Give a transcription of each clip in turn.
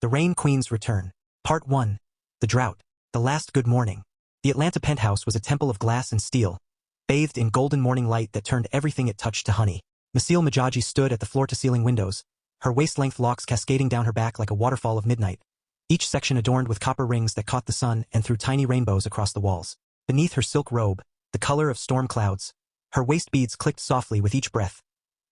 The Rain Queen's Return. Part 1. The Drought. The Last Good Morning. The Atlanta penthouse was a temple of glass and steel, bathed in golden morning light that turned everything it touched to honey. Masele Majaji stood at the floor-to-ceiling windows, her waist-length locks cascading down her back like a waterfall of midnight, each section adorned with copper rings that caught the sun and threw tiny rainbows across the walls. Beneath her silk robe, the color of storm clouds, her waist beads clicked softly with each breath,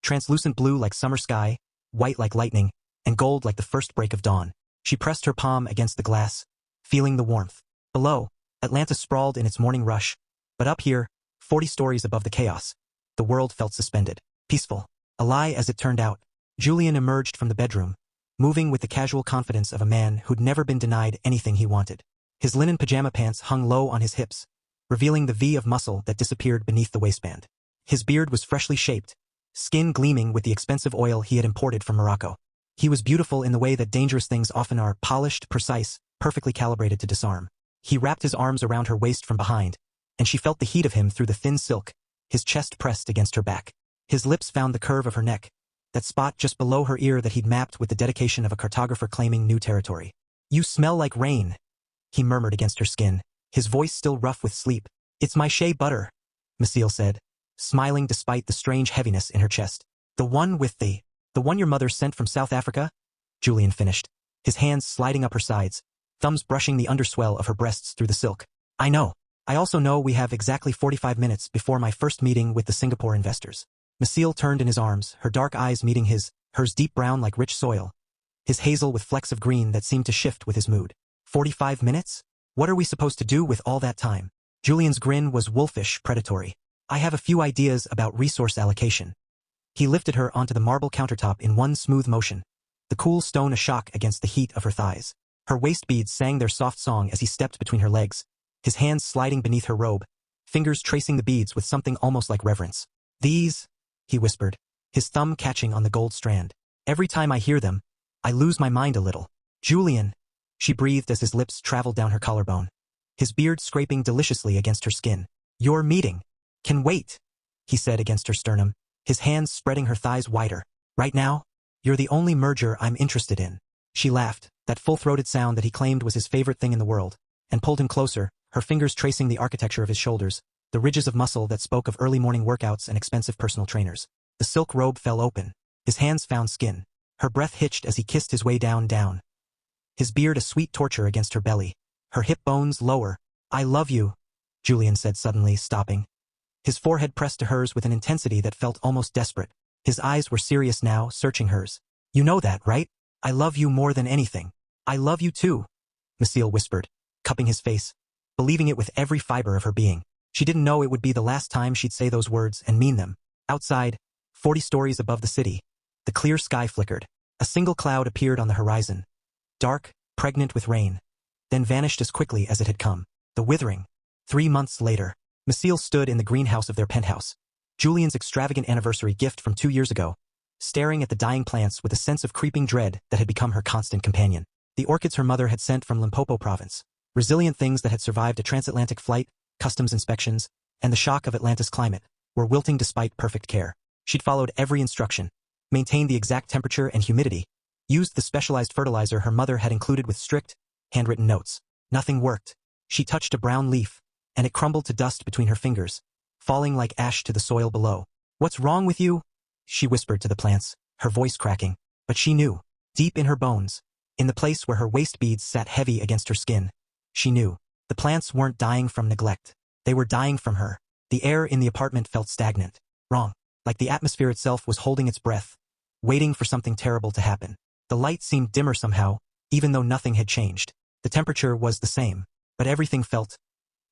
translucent blue like summer sky, white like lightning, and gold like the first break of dawn. She pressed her palm against the glass, feeling the warmth. Below, Atlanta sprawled in its morning rush, but up here, 40 stories above the chaos, the world felt suspended, peaceful. A lie as it turned out. Julian emerged from the bedroom, moving with the casual confidence of a man who'd never been denied anything he wanted. His linen pajama pants hung low on his hips, revealing the V of muscle that disappeared beneath the waistband. His beard was freshly shaped, skin gleaming with the expensive oil he had imported from Morocco. He was beautiful in the way that dangerous things often are, polished, precise, perfectly calibrated to disarm. He wrapped his arms around her waist from behind, and she felt the heat of him through the thin silk, his chest pressed against her back. His lips found the curve of her neck, that spot just below her ear that he'd mapped with the dedication of a cartographer claiming new territory. "You smell like rain," he murmured against her skin, his voice still rough with sleep. "It's my shea butter," Masele said, smiling despite the strange heaviness in her chest. "The one with the one your mother sent from South Africa?" Julian finished, his hands sliding up her sides, thumbs brushing the underswell of her breasts through the silk. "I know. I also know we have exactly 45 minutes before my first meeting with the Singapore investors." Masele turned in his arms, her dark eyes meeting hers deep brown like rich soil, his hazel with flecks of green that seemed to shift with his mood. 45 minutes? What are we supposed to do with all that time? Julian's grin was wolfish, predatory. "I have a few ideas about resource allocation." He lifted her onto the marble countertop in one smooth motion, the cool stone a shock against the heat of her thighs. Her waist beads sang their soft song as he stepped between her legs, his hands sliding beneath her robe, fingers tracing the beads with something almost like reverence. "These," he whispered, his thumb catching on the gold strand. "Every time I hear them, I lose my mind a little." "Julian," she breathed as his lips traveled down her collarbone, his beard scraping deliciously against her skin. "Your meeting can wait," he said against her sternum, his hands spreading her thighs wider. "Right now, you're the only merger I'm interested in." She laughed, that full-throated sound that he claimed was his favorite thing in the world, and pulled him closer, her fingers tracing the architecture of his shoulders, the ridges of muscle that spoke of early morning workouts and expensive personal trainers. The silk robe fell open, his hands found skin, her breath hitched as he kissed his way down. His beard a sweet torture against her belly, her hip bones lower. "I love you," Julian said suddenly, stopping. His forehead pressed to hers with an intensity that felt almost desperate. His eyes were serious now, searching hers. "You know that, right? I love you more than anything." "I love you too," Masele whispered, cupping his face, believing it with every fiber of her being. She didn't know it would be the last time she'd say those words and mean them. Outside, 40 stories above the city, the clear sky flickered. A single cloud appeared on the horizon, dark, pregnant with rain, then vanished as quickly as it had come. The withering. 3 months later, Masele stood in the greenhouse of their penthouse, Julian's extravagant anniversary gift from 2 years ago, staring at the dying plants with a sense of creeping dread that had become her constant companion. The orchids her mother had sent from Limpopo province, resilient things that had survived a transatlantic flight, customs inspections, and the shock of Atlanta's climate, were wilting despite perfect care. She'd followed every instruction, maintained the exact temperature and humidity, used the specialized fertilizer her mother had included with strict, handwritten notes. Nothing worked. She touched a brown leaf, and it crumbled to dust between her fingers, falling like ash to the soil below. "What's wrong with you?" she whispered to the plants, her voice cracking. But she knew, deep in her bones, in the place where her waist beads sat heavy against her skin, she knew. The plants weren't dying from neglect. They were dying from her. The air in the apartment felt stagnant, wrong, like the atmosphere itself was holding its breath, waiting for something terrible to happen. The light seemed dimmer somehow, even though nothing had changed. The temperature was the same, but everything felt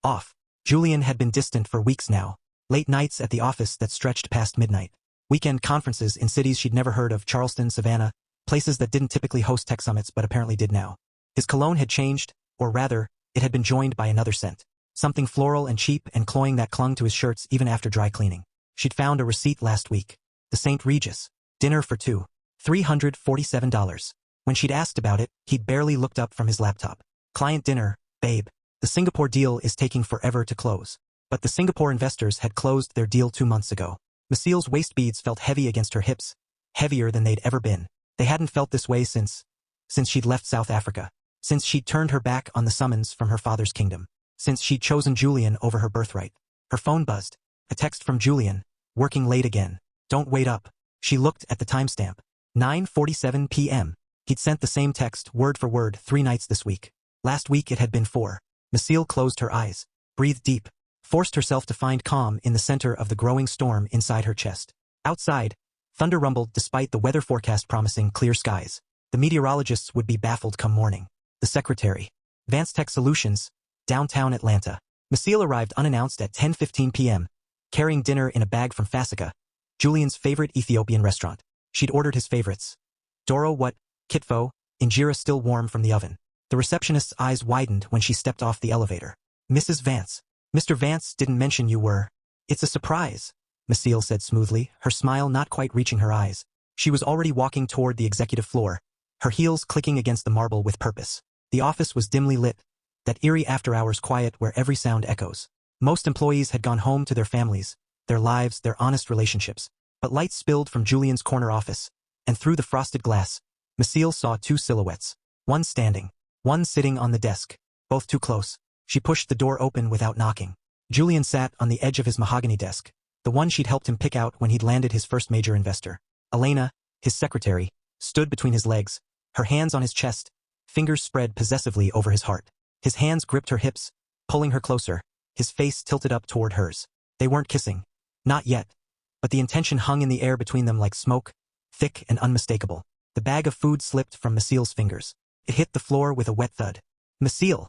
off. Julian had been distant for weeks now, late nights at the office that stretched past midnight, weekend conferences in cities she'd never heard of, Charleston, Savannah, places that didn't typically host tech summits but apparently did now. His cologne had changed, or rather, it had been joined by another scent, something floral and cheap and cloying that clung to his shirts even after dry cleaning. She'd found a receipt last week, the St. Regis, dinner for two, $347. When she'd asked about it, he'd barely looked up from his laptop. "Client dinner, babe. The Singapore deal is taking forever to close." But the Singapore investors had closed their deal 2 months ago. Masele's waist beads felt heavy against her hips, heavier than they'd ever been. They hadn't felt this way since since she'd left South Africa, since she'd turned her back on the summons from her father's kingdom, since she'd chosen Julian over her birthright. Her phone buzzed. A text from Julian. Working late again. Don't wait up. She looked at the timestamp. 9:47 p.m. He'd sent the same text, word for word, 3 nights this week. Last week it had been 4. Masele closed her eyes, breathed deep, forced herself to find calm in the center of the growing storm inside her chest. Outside, thunder rumbled despite the weather forecast promising clear skies. The meteorologists would be baffled come morning. The secretary. Advanced Tech Solutions, downtown Atlanta. Masele arrived unannounced at 10:15 p.m., carrying dinner in a bag from Fasika, Julian's favorite Ethiopian restaurant. She'd ordered his favorites. Doro what, kitfo, injera still warm from the oven. The receptionist's eyes widened when she stepped off the elevator. Mrs. Vance. Mr. Vance didn't mention you were. It's a surprise, Masele said smoothly, her smile not quite reaching her eyes. She was already walking toward the executive floor, her heels clicking against the marble with purpose. The office was dimly lit, that eerie after-hours quiet where every sound echoes. Most employees had gone home to their families, their lives, their honest relationships. But light spilled from Julian's corner office, and through the frosted glass, Masele saw 2 silhouettes. One standing, one sitting on the desk, both too close. She pushed the door open without knocking. Julian sat on the edge of his mahogany desk, the one she'd helped him pick out when he'd landed his first major investor. Elena, his secretary, stood between his legs, her hands on his chest, fingers spread possessively over his heart. His hands gripped her hips, pulling her closer, his face tilted up toward hers. They weren't kissing. Not yet. But the intention hung in the air between them like smoke, thick and unmistakable. The bag of food slipped from Masele's fingers. It hit the floor with a wet thud. Masele!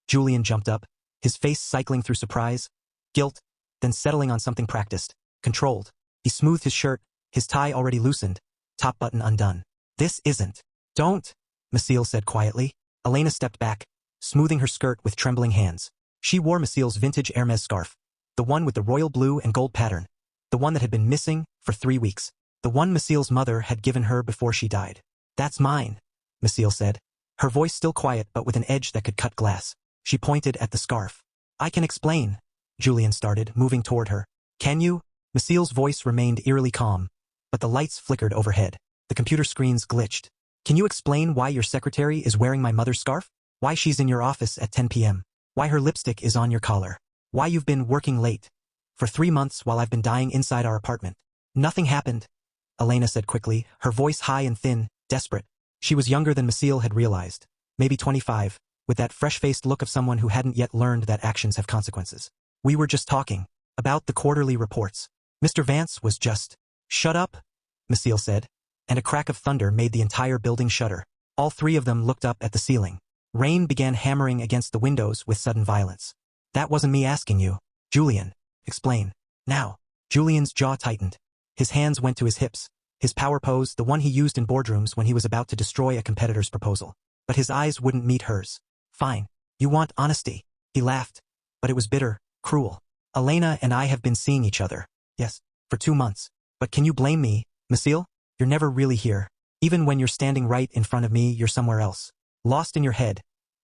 Julian jumped up, his face cycling through surprise, guilt, then settling on something practiced, controlled. He smoothed his shirt, his tie already loosened, top button undone. This isn't. Don't, Masele said quietly. Elena stepped back, smoothing her skirt with trembling hands. She wore Masele's vintage Hermes scarf, the one with the royal blue and gold pattern, the one that had been missing for 3 weeks, the one Masele's mother had given her before she died. That's mine, Masele said, her voice still quiet but with an edge that could cut glass. She pointed at the scarf. I can explain, Julian started, moving toward her. Can you? Masele's voice remained eerily calm, but the lights flickered overhead. The computer screens glitched. Can you explain why your secretary is wearing my mother's scarf? Why she's in your office at 10 p.m.? Why her lipstick is on your collar? Why you've been working late? For 3 months while I've been dying inside our apartment. Nothing happened, Elena said quickly, her voice high and thin, desperate. She was younger than Masele had realized, maybe 25, with that fresh-faced look of someone who hadn't yet learned that actions have consequences. We were just talking about the quarterly reports. Mr. Vance was just... Shut up, Masele said, and a crack of thunder made the entire building shudder. All 3 of them looked up at the ceiling. Rain began hammering against the windows with sudden violence. That wasn't me asking you. Julian, explain. Now. Julian's jaw tightened. His hands went to his hips, his power pose, the one he used in boardrooms when he was about to destroy a competitor's proposal. But his eyes wouldn't meet hers. Fine. You want honesty. He laughed. But it was bitter, cruel. Elena and I have been seeing each other. Yes, for 2 months. But can you blame me, Masele? You're never really here. Even when you're standing right in front of me, you're somewhere else. Lost in your head,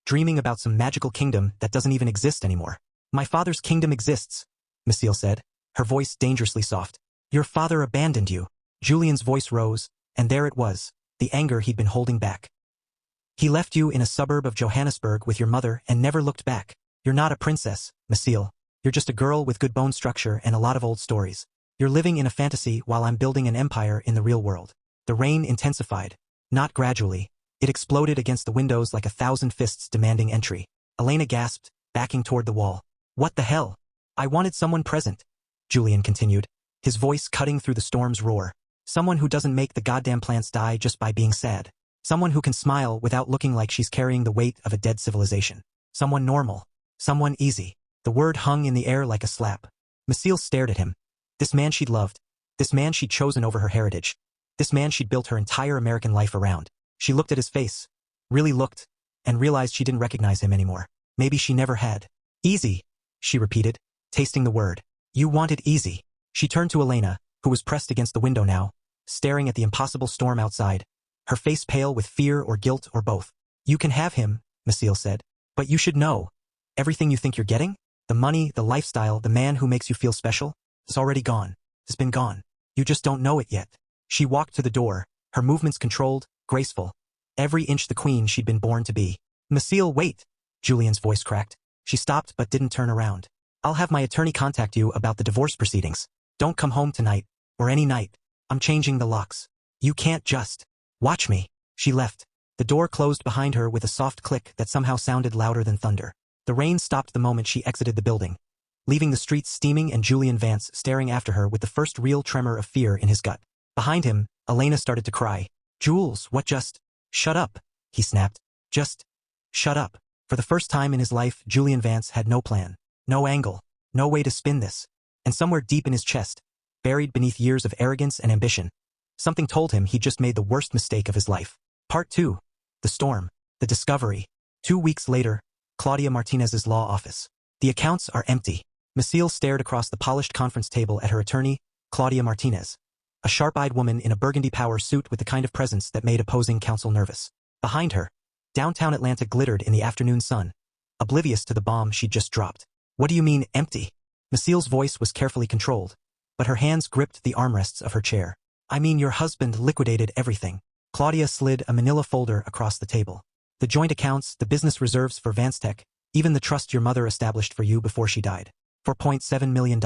dreaming about some magical kingdom that doesn't even exist anymore. My father's kingdom exists, Masele said, her voice dangerously soft. Your father abandoned you. Julian's voice rose, and there it was, the anger he'd been holding back. He left you in a suburb of Johannesburg with your mother and never looked back. You're not a princess, Masele. You're just a girl with good bone structure and a lot of old stories. You're living in a fantasy while I'm building an empire in the real world. The rain intensified, not gradually. It exploded against the windows like 1,000 fists demanding entry. Elena gasped, backing toward the wall. What the hell? I wanted someone present, Julian continued, his voice cutting through the storm's roar. Someone who doesn't make the goddamn plants die just by being sad. Someone who can smile without looking like she's carrying the weight of a dead civilization. Someone normal. Someone easy. The word hung in the air like a slap. Masele stared at him. This man she'd loved. This man she'd chosen over her heritage. This man she'd built her entire American life around. She looked at his face. Really looked. And realized she didn't recognize him anymore. Maybe she never had. Easy, she repeated, tasting the word. You wanted easy. She turned to Elena, who was pressed against the window now, staring at the impossible storm outside, her face pale with fear or guilt or both. You can have him, Masele said. But you should know. Everything you think you're getting? The money, the lifestyle, the man who makes you feel special? It's already gone. It's been gone. You just don't know it yet. She walked to the door, her movements controlled, graceful, Every inch the queen she'd been born to be. Masele, wait! Julian's voice cracked. She stopped but didn't turn around. I'll have my attorney contact you about the divorce proceedings. Don't come home tonight, or any night. I'm changing the locks. You can't just. Watch me. She left. The door closed behind her with a soft click that somehow sounded louder than thunder. The rain stopped the moment she exited the building, leaving the streets steaming and Julian Vance staring after her with the first real tremor of fear in his gut. Behind him, Elena started to cry. Jules, what just? Shut up, he snapped. Just shut up. For the first time in his life, Julian Vance had no plan, no angle, no way to spin this. And somewhere deep in his chest, buried beneath years of arrogance and ambition, something told him he'd just made the worst mistake of his life. Part 2. The storm. The discovery. 2 weeks later, Claudia Martinez's law office. The accounts are empty. Masele stared across the polished conference table at her attorney, Claudia Martinez, a sharp-eyed woman in a burgundy power suit with the kind of presence that made opposing counsel nervous. Behind her, downtown Atlanta glittered in the afternoon sun, oblivious to the bomb she'd just dropped. What do you mean, empty? Masele's voice was carefully controlled, but her hands gripped the armrests of her chair. I mean, your husband liquidated everything. Claudia slid a manila folder across the table. The joint accounts, the business reserves for VanceTech, even the trust your mother established for you before she died. $4.7 million.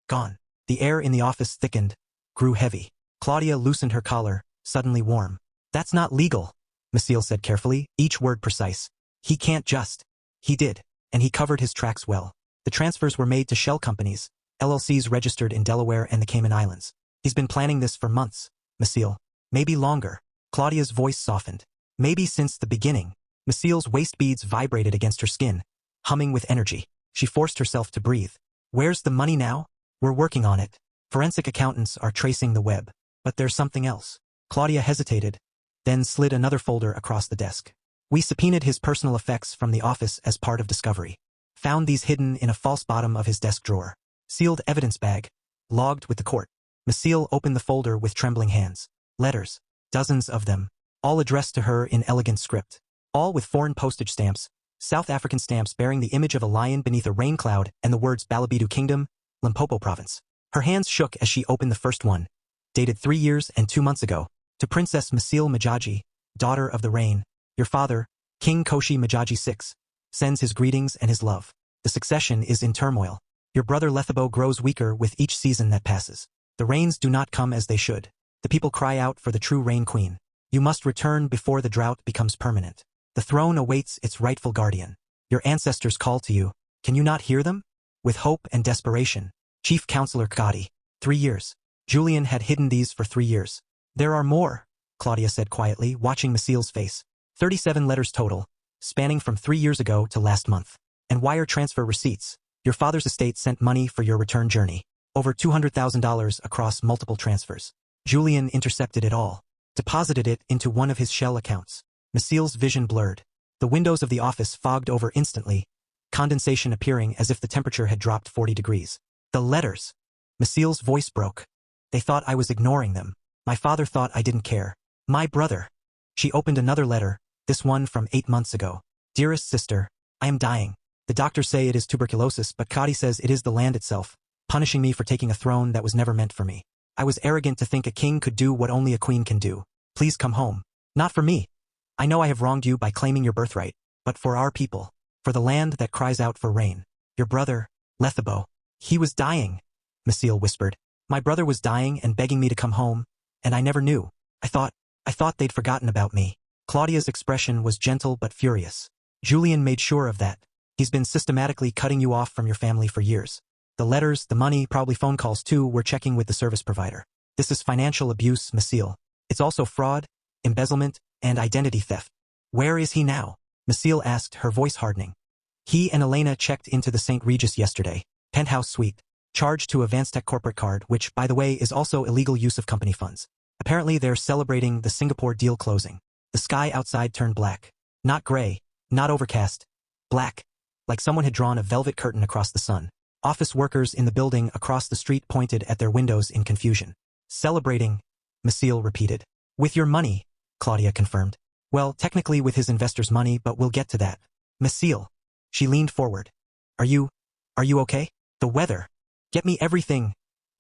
Gone. The air in the office thickened, grew heavy. Claudia loosened her collar, suddenly warm. That's not legal, Masele said carefully, each word precise. He can't just. He did, and he covered his tracks well. The transfers were made to shell companies, LLCs registered in Delaware and the Cayman Islands. He's been planning this for months, Masele. Maybe longer. Claudia's voice softened. Maybe since the beginning. Masele's waist beads vibrated against her skin, humming with energy. She forced herself to breathe. Where's the money now? We're working on it. Forensic accountants are tracing the web. But there's something else. Claudia hesitated, then slid another folder across the desk. We subpoenaed his personal effects from the office as part of discovery. Found these hidden in a false bottom of his desk drawer. Sealed evidence bag. Logged with the court. Masele opened the folder with trembling hands. Letters. Dozens of them. All addressed to her in elegant script. All with foreign postage stamps. South African stamps bearing the image of a lion beneath a rain cloud and the words Balobedu Kingdom, Limpopo Province. Her hands shook as she opened the first one, dated 3 years and 2 months ago, to Princess Masele Majaji, daughter of the rain. Your father, King Koshi Majaji VI, sends his greetings and his love. The succession is in turmoil. Your brother Lethabo grows weaker with each season that passes. The rains do not come as they should. The people cry out for the true rain queen. You must return before the drought becomes permanent. The throne awaits its rightful guardian. Your ancestors call to you. Can you not hear them? With hope and desperation. Chief Counselor Kadi. 3 years. Julian had hidden these for 3 years. There are more, Claudia said quietly, watching Masele's face. 37 letters total, spanning from 3 years ago to last month. And wire transfer receipts. Your father's estate sent money for your return journey. Over $200,000 across multiple transfers. Julian intercepted it all. Deposited it into one of his shell accounts. Masele's vision blurred. The windows of the office fogged over instantly, condensation appearing as if the temperature had dropped 40 degrees. The letters. Masele's voice broke. They thought I was ignoring them. My father thought I didn't care. My brother. She opened another letter, this one from 8 months ago. Dearest sister, I am dying. The doctors say it is tuberculosis, but Kadi says it is the land itself, punishing me for taking a throne that was never meant for me. I was arrogant to think a king could do what only a queen can do. Please come home. Not for me. I know I have wronged you by claiming your birthright, but for our people, for the land that cries out for rain. Your brother, Lethabo. He was dying, Masele whispered. My brother was dying and begging me to come home, and I never knew. I thought they'd forgotten about me. Claudia's expression was gentle but furious. Julian made sure of that. He's been systematically cutting you off from your family for years. The letters, the money, probably phone calls too, we're checking with the service provider. This is financial abuse, Masele. It's also fraud, embezzlement, and identity theft. Where is he now? Masele asked, her voice hardening. He and Elena checked into the St. Regis yesterday. Penthouse suite. Charged to a VanceTech corporate card, which, by the way, is also illegal use of company funds. Apparently they're celebrating the Singapore deal closing. The sky outside turned black. Not gray, not overcast. Black. Like someone had drawn a velvet curtain across the sun. Office workers in the building across the street pointed at their windows in confusion. Celebrating, Masele repeated. With your money, Claudia confirmed. Well, technically with his investors' money, but we'll get to that. Masele. She leaned forward. Are you okay? The weather. Get me everything,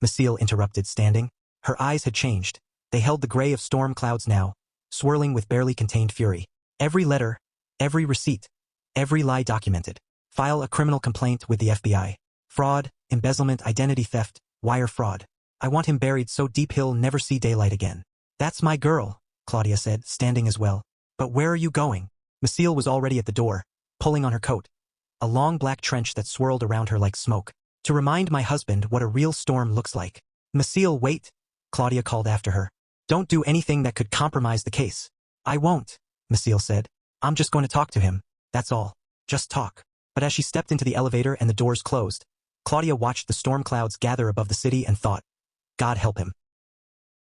Masele interrupted, standing. Her eyes had changed. They held the gray of storm clouds now, swirling with barely contained fury. Every letter, every receipt, every lie documented. File a criminal complaint with the FBI. Fraud, embezzlement, identity theft, wire fraud. I want him buried so deep he'll never see daylight again. That's my girl, Claudia said, standing as well. But where are you going? Masele was already at the door, pulling on her coat. A long black trench that swirled around her like smoke. To remind my husband what a real storm looks like. Masele, wait, Claudia called after her. Don't do anything that could compromise the case. I won't, Masele said. I'm just going to talk to him, that's all. Just talk. But as she stepped into the elevator and the doors closed, Claudia watched the storm clouds gather above the city and thought, God help him.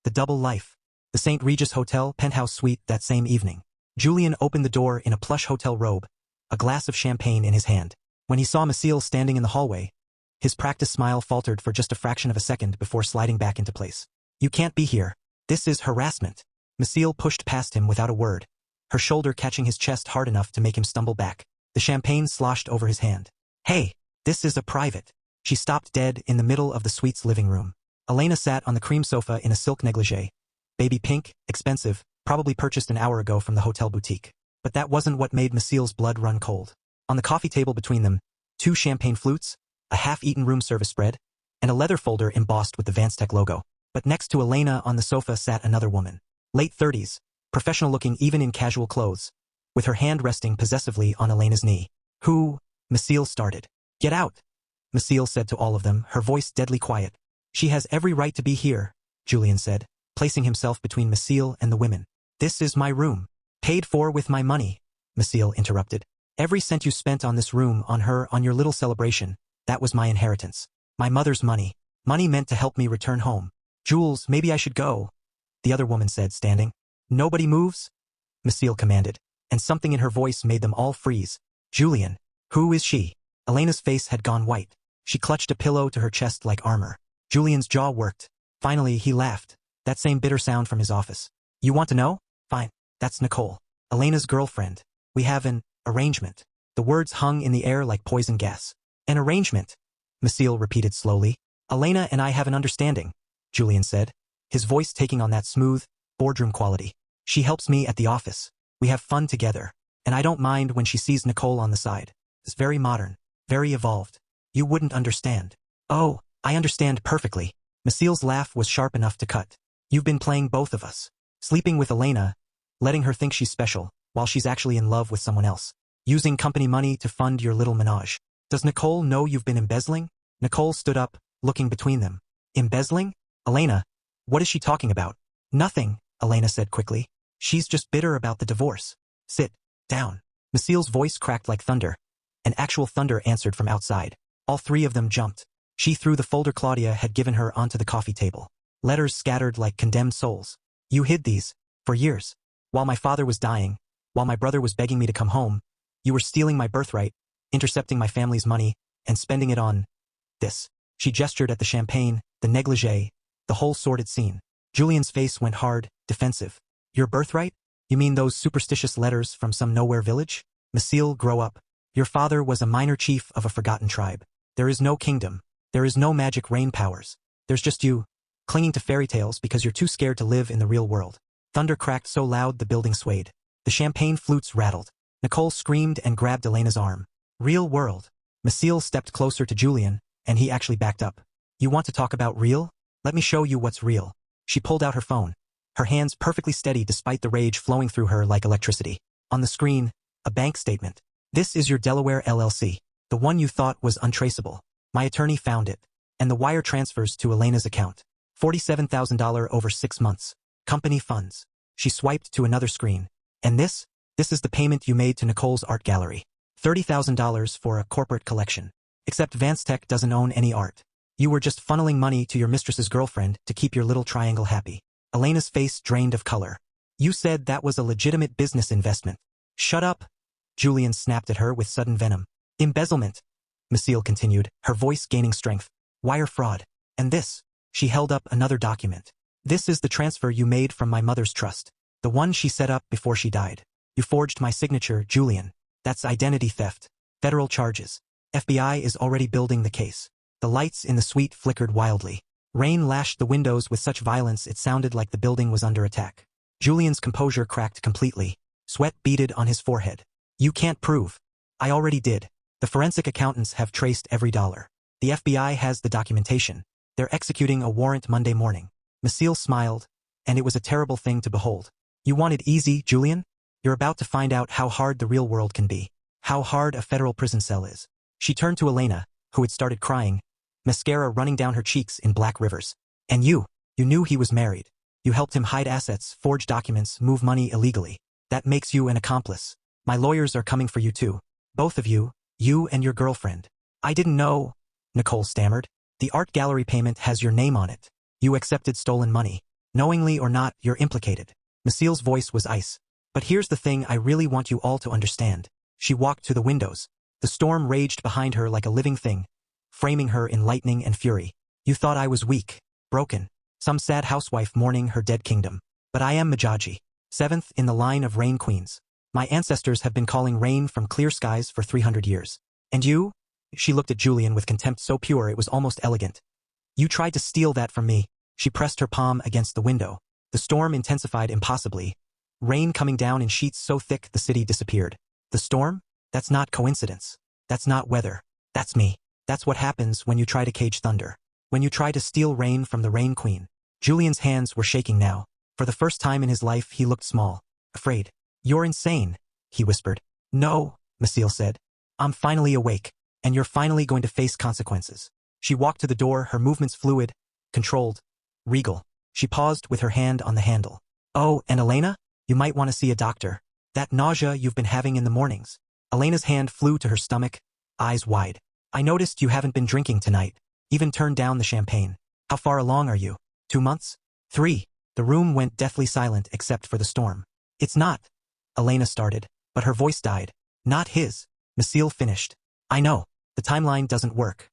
The double life. The St. Regis Hotel penthouse suite that same evening. Julian opened the door in a plush hotel robe, a glass of champagne in his hand. When he saw Masele standing in the hallway, his practiced smile faltered for just a fraction of a second before sliding back into place. You can't be here. This is harassment. Masele pushed past him without a word, her shoulder catching his chest hard enough to make him stumble back. The champagne sloshed over his hand. Hey, this is a private. She stopped dead in the middle of the suite's living room. Elena sat on the cream sofa in a silk negligee. Baby pink, expensive, probably purchased an hour ago from the hotel boutique. But that wasn't what made Masele's blood run cold. On the coffee table between them, 2 champagne flutes, a half-eaten room service spread, and a leather folder embossed with the Vanstech logo. But next to Elena on the sofa sat another woman. Late 30s, professional-looking even in casual clothes, with her hand resting possessively on Elena's knee. Who? Masele started. Get out, Masele said to all of them, her voice deadly quiet. She has every right to be here, Julian said, placing himself between Masele and the women. This is my room. Paid for with my money, Masele interrupted. Every cent you spent on this room, on her, on your little celebration, that was my inheritance. My mother's money. Money meant to help me return home. Jules, maybe I should go, the other woman said, standing. Nobody moves? Masele commanded, and something in her voice made them all freeze. Julian, who is she? Elena's face had gone white. She clutched a pillow to her chest like armor. Julian's jaw worked. Finally, he laughed, that same bitter sound from his office. You want to know? Fine. That's Nicole, Elena's girlfriend. We have an arrangement. The words hung in the air like poison gas. An arrangement, Masele repeated slowly. Elena and I have an understanding, Julian said, his voice taking on that smooth, boardroom quality. She helps me at the office. We have fun together, and I don't mind when she sees Nicole on the side. It's very modern, very evolved. You wouldn't understand. Oh, I understand perfectly. Masele's laugh was sharp enough to cut. You've been playing both of us. Sleeping with Elena, letting her think she's special, while she's actually in love with someone else. Using company money to fund your little menage. Does Nicole know you've been embezzling? Nicole stood up, looking between them. Embezzling? Elena, what is she talking about? Nothing, Elena said quickly. She's just bitter about the divorce. Sit down. Masele's voice cracked like thunder. An actual thunder answered from outside. All 3 of them jumped. She threw the folder Claudia had given her onto the coffee table. Letters scattered like condemned souls. You hid these, for years. While my father was dying, while my brother was begging me to come home, you were stealing my birthright, intercepting my family's money, and spending it on this. She gestured at the champagne, the negligee, the whole sordid scene. Julian's face went hard, defensive. Your birthright? You mean those superstitious letters from some nowhere village? Masele, grow up. Your father was a minor chief of a forgotten tribe. There is no kingdom. There is no magic rain powers. There's just you, clinging to fairy tales because you're too scared to live in the real world. Thunder cracked so loud the building swayed. The champagne flutes rattled. Nicole screamed and grabbed Elena's arm. Real world. Masele stepped closer to Julian, and he actually backed up. You want to talk about real? Let me show you what's real. She pulled out her phone, her hands perfectly steady despite the rage flowing through her like electricity. On the screen, a bank statement. This is your Delaware LLC, the one you thought was untraceable. My attorney found it, and the wire transfers to Elena's account. $47,000 over 6 months. Company funds. She swiped to another screen. And this is the payment you made to Nicole's art gallery. $30,000 for a corporate collection. Except Vanstech doesn't own any art. You were just funneling money to your mistress's girlfriend to keep your little triangle happy. Elena's face drained of color. You said that was a legitimate business investment. Shut up, Julian snapped at her with sudden venom. Embezzlement, Masele continued, her voice gaining strength. Wire fraud. And this. She held up another document. This is the transfer you made from my mother's trust. The one she set up before she died. You forged my signature, Julian. That's identity theft. Federal charges. FBI is already building the case. The lights in the suite flickered wildly. Rain lashed the windows with such violence it sounded like the building was under attack. Julian's composure cracked completely. Sweat beaded on his forehead. You can't prove. I already did. The forensic accountants have traced every dollar. The FBI has the documentation. They're executing a warrant Monday morning. Masele smiled, and it was a terrible thing to behold. You want it easy, Julian? You're about to find out how hard the real world can be. How hard a federal prison cell is. She turned to Elena, who had started crying, mascara running down her cheeks in black rivers. And you knew he was married. You helped him hide assets, forge documents, move money illegally. That makes you an accomplice. My lawyers are coming for you too. Both of you and your girlfriend. I didn't know, Nicole stammered. The art gallery payment has your name on it. You accepted stolen money. Knowingly or not, you're implicated. Masele's voice was ice. But here's the thing I really want you all to understand. She walked to the windows. The storm raged behind her like a living thing, framing her in lightning and fury. You thought I was weak, broken, some sad housewife mourning her dead kingdom. But I am Majaji, 7th in the line of rain queens. My ancestors have been calling rain from clear skies for 300 years. And you? She looked at Julian with contempt so pure it was almost elegant. You tried to steal that from me. She pressed her palm against the window. The storm intensified impossibly. Rain coming down in sheets so thick the city disappeared. The storm? That's not coincidence. That's not weather. That's me. That's what happens when you try to cage thunder. When you try to steal rain from the rain queen. Julian's hands were shaking now. For the first time in his life he looked small, afraid. You're insane, he whispered. No, Masele said. I'm finally awake, and you're finally going to face consequences. She walked to the door, her movements fluid, controlled, regal. She paused with her hand on the handle. Oh, and Elena? You might want to see a doctor. That nausea you've been having in the mornings. Elena's hand flew to her stomach, eyes wide. I noticed you haven't been drinking tonight. Even turned down the champagne. How far along are you? 2 months? 3. The room went deathly silent except for the storm. It's not. Elena started, but her voice died. Not his. Masele finished. I know. The timeline doesn't work.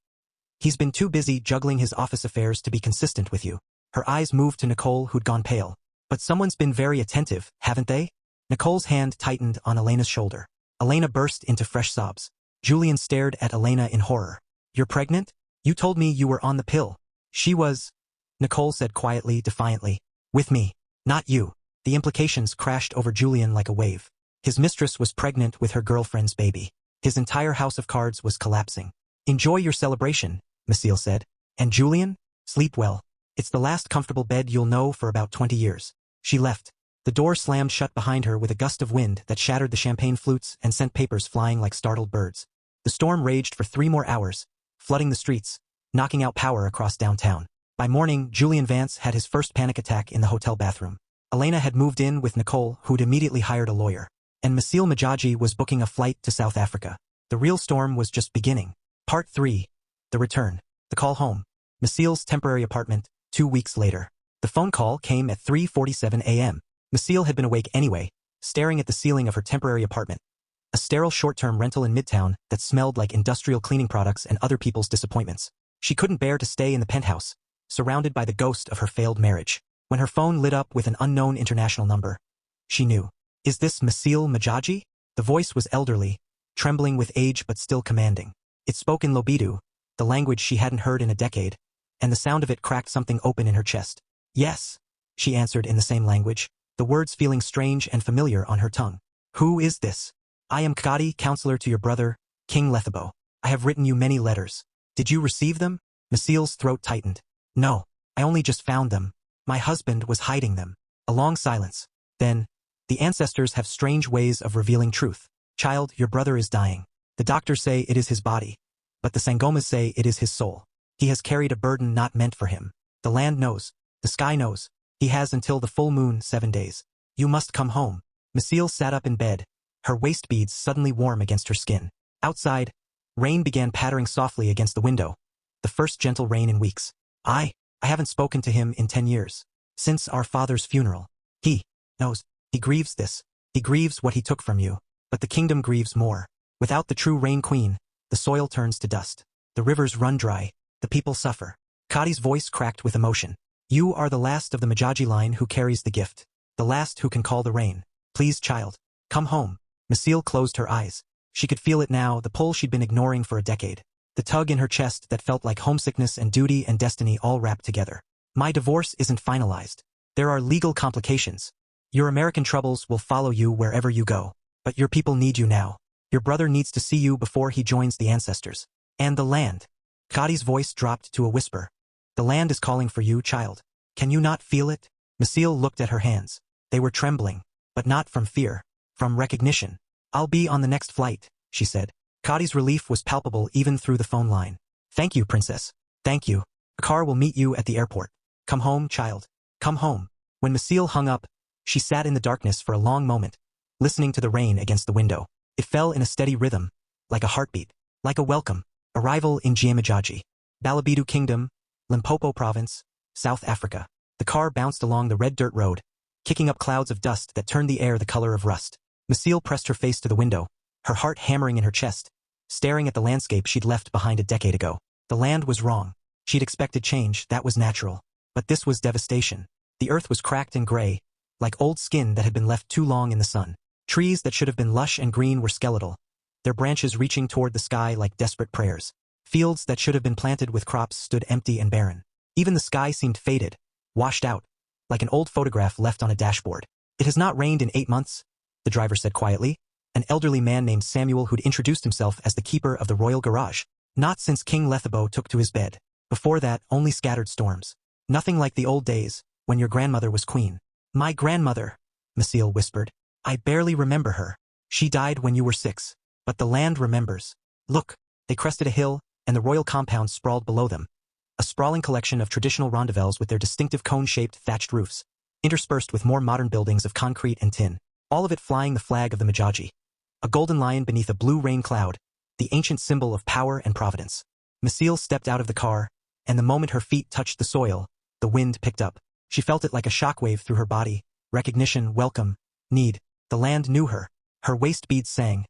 He's been too busy juggling his office affairs to be consistent with you. Her eyes moved to Nicole, who'd gone pale. But someone's been very attentive, haven't they? Nicole's hand tightened on Elena's shoulder. Elena burst into fresh sobs. Julian stared at Elena in horror. You're pregnant? You told me you were on the pill. She was, Nicole said quietly, defiantly. With me. Not you. The implications crashed over Julian like a wave. His mistress was pregnant with her girlfriend's baby. His entire house of cards was collapsing. Enjoy your celebration, Masele said. And Julian? Sleep well. It's the last comfortable bed you'll know for about 20 years. She left. The door slammed shut behind her with a gust of wind that shattered the champagne flutes and sent papers flying like startled birds. The storm raged for 3 more hours, flooding the streets, knocking out power across downtown. By morning, Julian Vance had his first panic attack in the hotel bathroom. Elena had moved in with Nicole, who'd immediately hired a lawyer. And Masele Majaji was booking a flight to South Africa. The real storm was just beginning. Part 3. The return. The call home. Masele's temporary apartment, 2 weeks later. The phone call came at 3:47 a.m. Masele had been awake anyway, staring at the ceiling of her temporary apartment. A sterile short-term rental in Midtown that smelled like industrial cleaning products and other people's disappointments. She couldn't bear to stay in the penthouse, surrounded by the ghost of her failed marriage. When her phone lit up with an unknown international number, she knew. Is this Masele Majaji? The voice was elderly, trembling with age but still commanding. It spoke in Balobedu, the language she hadn't heard in a decade, and the sound of it cracked something open in her chest. Yes, she answered in the same language, the words feeling strange and familiar on her tongue. Who is this? I am Kadi, counselor to your brother, King Lethabo. I have written you many letters. Did you receive them? Masele's throat tightened. No, I only just found them. My husband was hiding them. A long silence. Then, the ancestors have strange ways of revealing truth. Child, your brother is dying. The doctors say it is his body, but the Sangomas say it is his soul. He has carried a burden not meant for him. The land knows. The sky knows. He has until the full moon, 7 days. You must come home. Masele sat up in bed, her waist beads suddenly warm against her skin. Outside, rain began pattering softly against the window, the first gentle rain in weeks. I haven't spoken to him in 10 years. Since our father's funeral. He knows. He grieves this. He grieves what he took from you. But the kingdom grieves more. Without the true rain queen, the soil turns to dust. The rivers run dry. The people suffer. Kadi's voice cracked with emotion. You are the last of the Majaji line who carries the gift. The last who can call the rain. Please, child. Come home. Masele closed her eyes. She could feel it now, the pull she'd been ignoring for a decade. The tug in her chest that felt like homesickness and duty and destiny all wrapped together. My divorce isn't finalized. There are legal complications. Your American troubles will follow you wherever you go. But your people need you now. Your brother needs to see you before he joins the ancestors. And the land. Kadi's voice dropped to a whisper. The land is calling for you, child. Can you not feel it? Masele looked at her hands. They were trembling, but not from fear, from recognition. I'll be on the next flight, she said. Kadi's relief was palpable even through the phone line. Thank you, princess. Thank you. A car will meet you at the airport. Come home, child. Come home. When Masele hung up, she sat in the darkness for a long moment, listening to the rain against the window. It fell in a steady rhythm, like a heartbeat, like a welcome. Arrival in Giamajaji, Balobedu Kingdom, Limpopo Province, South Africa. The car bounced along the red dirt road, kicking up clouds of dust that turned the air the color of rust. Masele pressed her face to the window, her heart hammering in her chest, staring at the landscape she'd left behind a decade ago. The land was wrong. She'd expected change, that was natural. But this was devastation. The earth was cracked and gray, like old skin that had been left too long in the sun. Trees that should have been lush and green were skeletal, their branches reaching toward the sky like desperate prayers. Fields that should have been planted with crops stood empty and barren. Even the sky seemed faded, washed out, like an old photograph left on a dashboard. It has not rained in 8 months, the driver said quietly, an elderly man named Samuel who'd introduced himself as the keeper of the royal garage. Not since King Lethabo took to his bed. Before that, only scattered storms. Nothing like the old days, when your grandmother was queen. My grandmother, Masele whispered. I barely remember her. She died when you were 6. But the land remembers. Look, they crested a hill, and the royal compound sprawled below them. A sprawling collection of traditional rondavelles with their distinctive cone-shaped thatched roofs, interspersed with more modern buildings of concrete and tin, all of it flying the flag of the Majaji. A golden lion beneath a blue rain cloud, the ancient symbol of power and providence. Masele stepped out of the car, and the moment her feet touched the soil, the wind picked up. She felt it like a shockwave through her body, recognition, welcome, need. The land knew her. Her waist beads sang,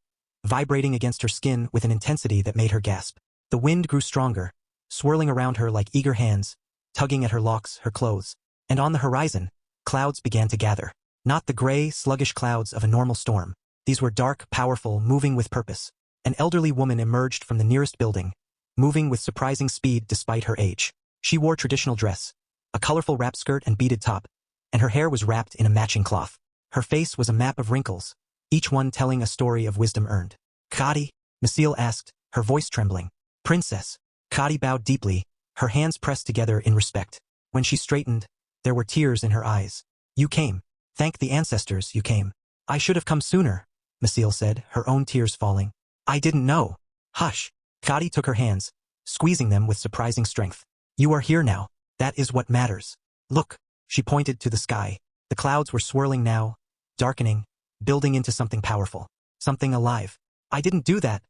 vibrating against her skin with an intensity that made her gasp. The wind grew stronger, swirling around her like eager hands, tugging at her locks, her clothes. And on the horizon, clouds began to gather. Not the gray, sluggish clouds of a normal storm. These were dark, powerful, moving with purpose. An elderly woman emerged from the nearest building, moving with surprising speed despite her age. She wore traditional dress, a colorful wrap skirt and beaded top, and her hair was wrapped in a matching cloth. Her face was a map of wrinkles, each one telling a story of wisdom earned. Kadi? Masele asked, her voice trembling. Princess. Kadi bowed deeply, her hands pressed together in respect. When she straightened, there were tears in her eyes. You came. Thank the ancestors you came. I should have come sooner, Masele said, her own tears falling. I didn't know. Hush. Kadi took her hands, squeezing them with surprising strength. You are here now. That is what matters. Look. She pointed to the sky. The clouds were swirling now, darkening, building into something powerful, something alive. I didn't do that,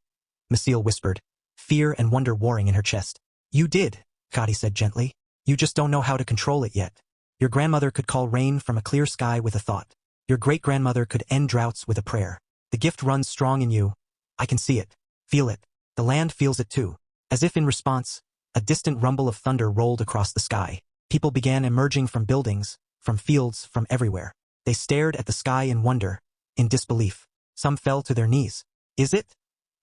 Masele whispered, fear and wonder warring in her chest. You did, Kadi said gently. You just don't know how to control it yet. Your grandmother could call rain from a clear sky with a thought. Your great-grandmother could end droughts with a prayer. The gift runs strong in you. I can see it, feel it. The land feels it too. As if in response, a distant rumble of thunder rolled across the sky. People began emerging from buildings, from fields, from everywhere. They stared at the sky in wonder, in disbelief. Some fell to their knees. Is it?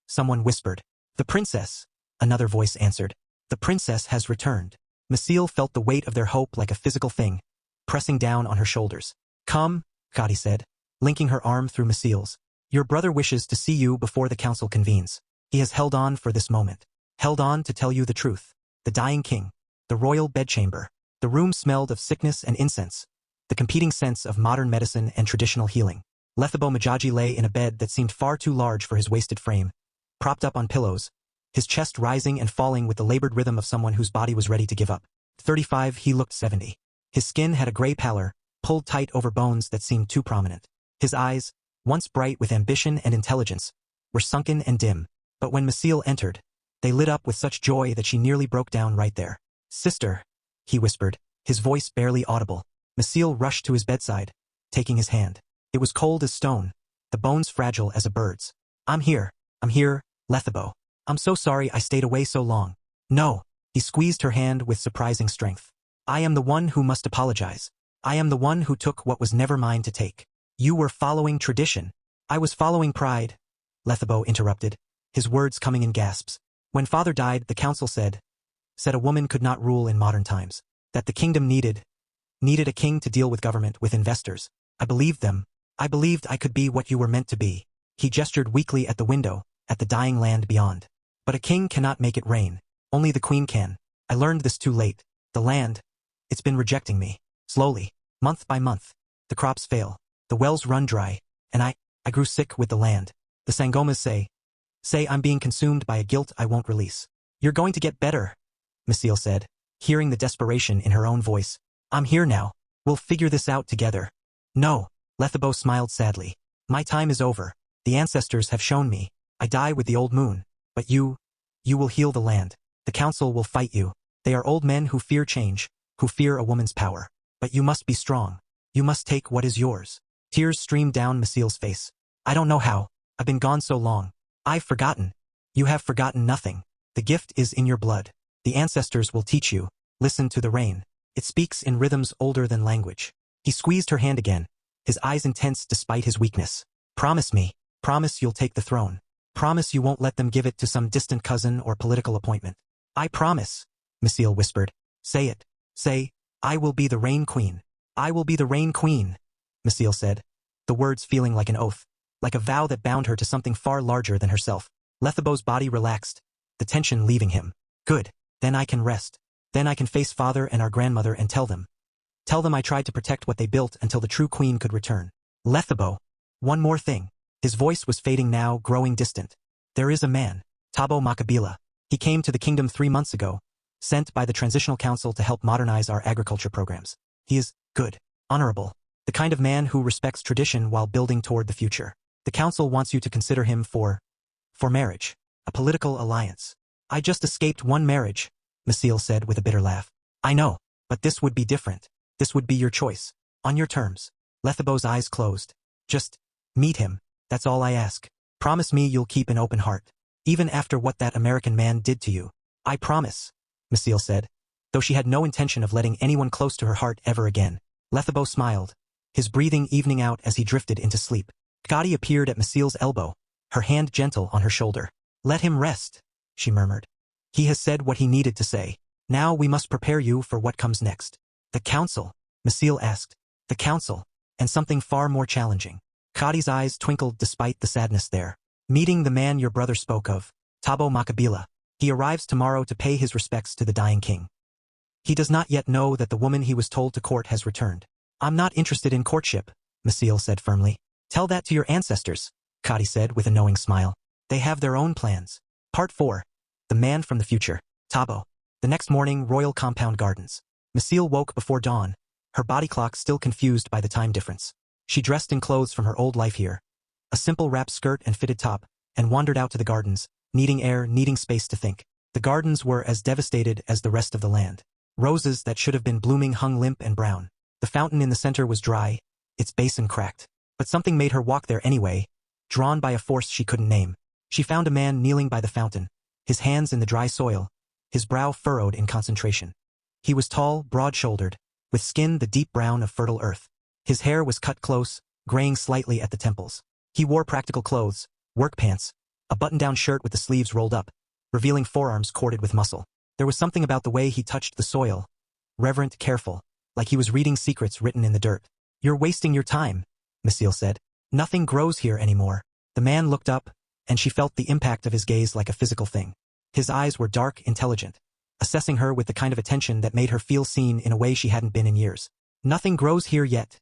Someone whispered. The princess, another voice answered. The princess has returned. Masele felt the weight of their hope like a physical thing, pressing down on her shoulders. Come, Kadi said, linking her arm through Masele's. Your brother wishes to see you before the council convenes. He has held on for this moment. Held on to tell you the truth. The dying king. The royal bedchamber. The room smelled of sickness and incense, the competing scents of modern medicine and traditional healing. Lethabo Majaji lay in a bed that seemed far too large for his wasted frame, propped up on pillows, his chest rising and falling with the labored rhythm of someone whose body was ready to give up. 35, he looked 70. His skin had a gray pallor, pulled tight over bones that seemed too prominent. His eyes, once bright with ambition and intelligence, were sunken and dim. But when Masele entered, they lit up with such joy that she nearly broke down right there. Sister, he whispered, his voice barely audible. Masele rushed to his bedside, taking his hand. It was cold as stone, the bones fragile as a bird's. I'm here, Lethabo. I'm so sorry I stayed away so long. No, he squeezed her hand with surprising strength. I am the one who must apologize. I am the one who took what was never mine to take. You were following tradition. I was following pride, Lethabo interrupted, his words coming in gasps. When father died, the council said a woman could not rule in modern times, that the kingdom needed a king to deal with government, with investors. I believed them. I believed I could be what you were meant to be. He gestured weakly at the window, at the dying land beyond. But a king cannot make it rain. Only the queen can. I learned this too late. The land, it's been rejecting me. Slowly, month by month. The crops fail. The wells run dry. And I grew sick with the land. The Sangomas say I'm being consumed by a guilt I won't release. You're going to get better, Masele said, hearing the desperation in her own voice. I'm here now. We'll figure this out together. No, Lethabo smiled sadly. My time is over. The ancestors have shown me. I die with the old moon. But you will heal the land. The council will fight you. They are old men who fear change, who fear a woman's power. But you must be strong. You must take what is yours. Tears streamed down Masele's face. I don't know how. I've been gone so long. I've forgotten. You have forgotten nothing. The gift is in your blood. The ancestors will teach you. Listen to the rain. It speaks in rhythms older than language. He squeezed her hand again, his eyes intense despite his weakness. Promise me. Promise you'll take the throne. Promise you won't let them give it to some distant cousin or political appointment. I promise, Masele whispered. Say it. Say, I will be the Rain Queen. I will be the Rain Queen, Masele said, the words feeling like an oath, like a vow that bound her to something far larger than herself. Lethabo's body relaxed, the tension leaving him. Good, then I can rest. Then I can face father and our grandmother and tell them. Tell them I tried to protect what they built until the true queen could return. Lethabo. One more thing. His voice was fading now, growing distant. There is a man, Thabo Makabila. He came to the kingdom 3 months ago, sent by the Transitional Council to help modernize our agriculture programs. He is good, honorable, the kind of man who respects tradition while building toward the future. The council wants you to consider him for marriage, a political alliance. I just escaped one marriage, Masele said with a bitter laugh. I know, but this would be different. This would be your choice, on your terms. Lethabo's eyes closed. Just meet him, that's all I ask. Promise me you'll keep an open heart, even after what that American man did to you. I promise, Masele said, though she had no intention of letting anyone close to her heart ever again. Lethabo smiled, his breathing evening out as he drifted into sleep. Kadi appeared at Masele's elbow, her hand gentle on her shoulder. Let him rest, she murmured. He has said what he needed to say. Now we must prepare you for what comes next. The council, Masele asked. The council, and something far more challenging. Kadi's eyes twinkled despite the sadness there. Meeting the man your brother spoke of, Thabo Makabila. He arrives tomorrow to pay his respects to the dying king. He does not yet know that the woman he was told to court has returned. I'm not interested in courtship, Masele said firmly. Tell that to your ancestors, Kadi said with a knowing smile. They have their own plans. Part 4. The Man from the Future. Thabo. The next morning, Royal Compound Gardens. Masele woke before dawn, her body clock still confused by the time difference. She dressed in clothes from her old life here, a simple wrap skirt and fitted top, and wandered out to the gardens, needing air, needing space to think. The gardens were as devastated as the rest of the land. Roses that should have been blooming hung limp and brown. The fountain in the center was dry, its basin cracked. But something made her walk there anyway, drawn by a force she couldn't name. She found a man kneeling by the fountain, his hands in the dry soil, his brow furrowed in concentration. He was tall, broad-shouldered, with skin the deep brown of fertile earth. His hair was cut close, graying slightly at the temples. He wore practical clothes, work pants, a button-down shirt with the sleeves rolled up, revealing forearms corded with muscle. There was something about the way he touched the soil, reverent, careful, like he was reading secrets written in the dirt. You're wasting your time, Masele said. Nothing grows here anymore. The man looked up, and she felt the impact of his gaze like a physical thing. His eyes were dark, intelligent, assessing her with the kind of attention that made her feel seen in a way she hadn't been in years. Nothing grows here yet,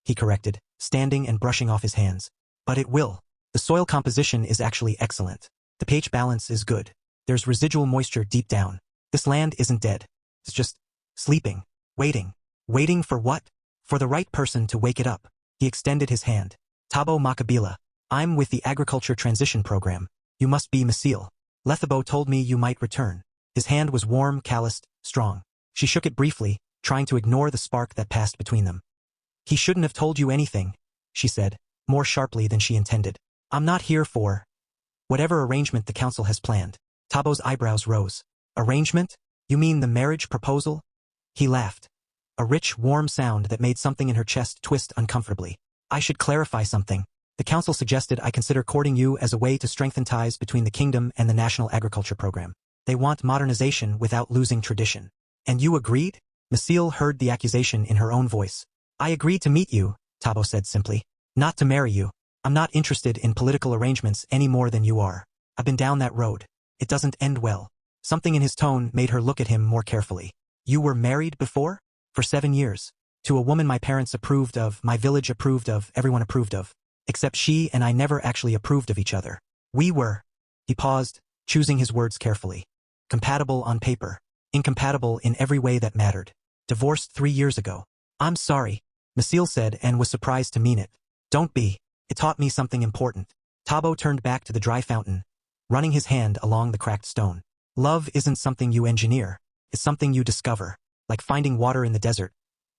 he corrected, standing and brushing off his hands. But it will. The soil composition is actually excellent. The pH balance is good. There's residual moisture deep down. This land isn't dead. It's just sleeping, waiting. Waiting for what? For the right person to wake it up. He extended his hand. Thabo Makabila. I'm with the Agriculture Transition Program. You must be Masele. Lethabo told me you might return. His hand was warm, calloused, strong. She shook it briefly, trying to ignore the spark that passed between them. He shouldn't have told you anything, she said, more sharply than she intended. I'm not here for whatever arrangement the council has planned. Tabo's eyebrows rose. Arrangement? You mean the marriage proposal? He laughed. A rich, warm sound that made something in her chest twist uncomfortably. I should clarify something. The council suggested I consider courting you as a way to strengthen ties between the kingdom and the National Agriculture Program. They want modernization without losing tradition. And you agreed? Masele heard the accusation in her own voice. I agreed to meet you, Tabo said simply. Not to marry you. I'm not interested in political arrangements any more than you are. I've been down that road. It doesn't end well. Something in his tone made her look at him more carefully. You were married before? For 7 years. To a woman my parents approved of, my village approved of, everyone approved of. Except she and I never actually approved of each other. We were. He paused, choosing his words carefully. Compatible on paper. Incompatible in every way that mattered. Divorced 3 years ago. I'm sorry, Masele said and was surprised to mean it. Don't be. It taught me something important. Tabo turned back to the dry fountain, running his hand along the cracked stone. Love isn't something you engineer. It's something you discover. Like finding water in the desert.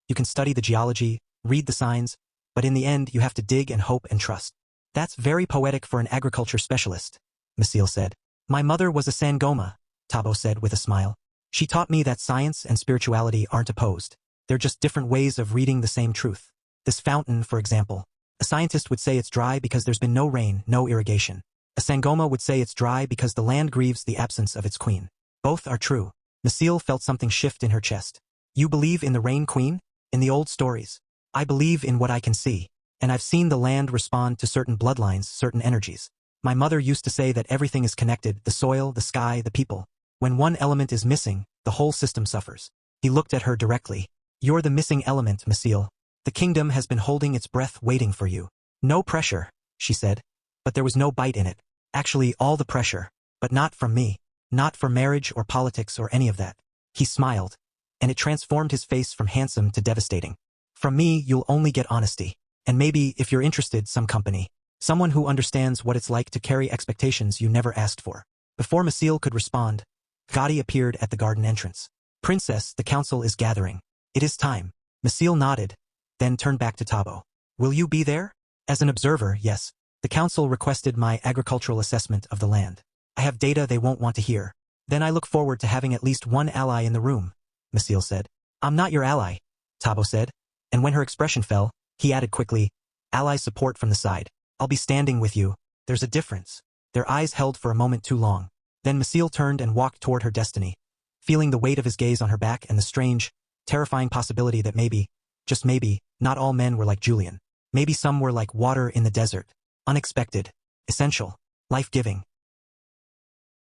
You can study the geology, read the signs, but in the end you have to dig and hope and trust. That's very poetic for an agriculture specialist, Masele said. My mother was a Sangoma, Tabo said with a smile. She taught me that science and spirituality aren't opposed. They're just different ways of reading the same truth. This fountain, for example. A scientist would say it's dry because there's been no rain, no irrigation. A Sangoma would say it's dry because the land grieves the absence of its queen. Both are true. Masele felt something shift in her chest. You believe in the rain queen? In the old stories? I believe in what I can see. And I've seen the land respond to certain bloodlines, certain energies. My mother used to say that everything is connected, the soil, the sky, the people. When one element is missing, the whole system suffers. He looked at her directly. You're the missing element, Masele. The kingdom has been holding its breath waiting for you. No pressure, she said. But there was no bite in it. Actually, all the pressure. But not from me. Not for marriage or politics or any of that. He smiled. And it transformed his face from handsome to devastating. From me, you'll only get honesty. And maybe, if you're interested, some company. Someone who understands what it's like to carry expectations you never asked for. Before Masele could respond, Gotti appeared at the garden entrance. Princess, the council is gathering. It is time. Masele nodded, then turned back to Tabo. Will you be there? As an observer, yes. The council requested my agricultural assessment of the land. I have data they won't want to hear. Then I look forward to having at least one ally in the room, Masele said. I'm not your ally, Tabo said. And when her expression fell, he added quickly, ally support from the side. I'll be standing with you. There's a difference. Their eyes held for a moment too long. Then Masele turned and walked toward her destiny, feeling the weight of his gaze on her back and the strange, terrifying possibility that maybe, just maybe, not all men were like Julian. Maybe some were like water in the desert. Unexpected. Essential. Life-giving.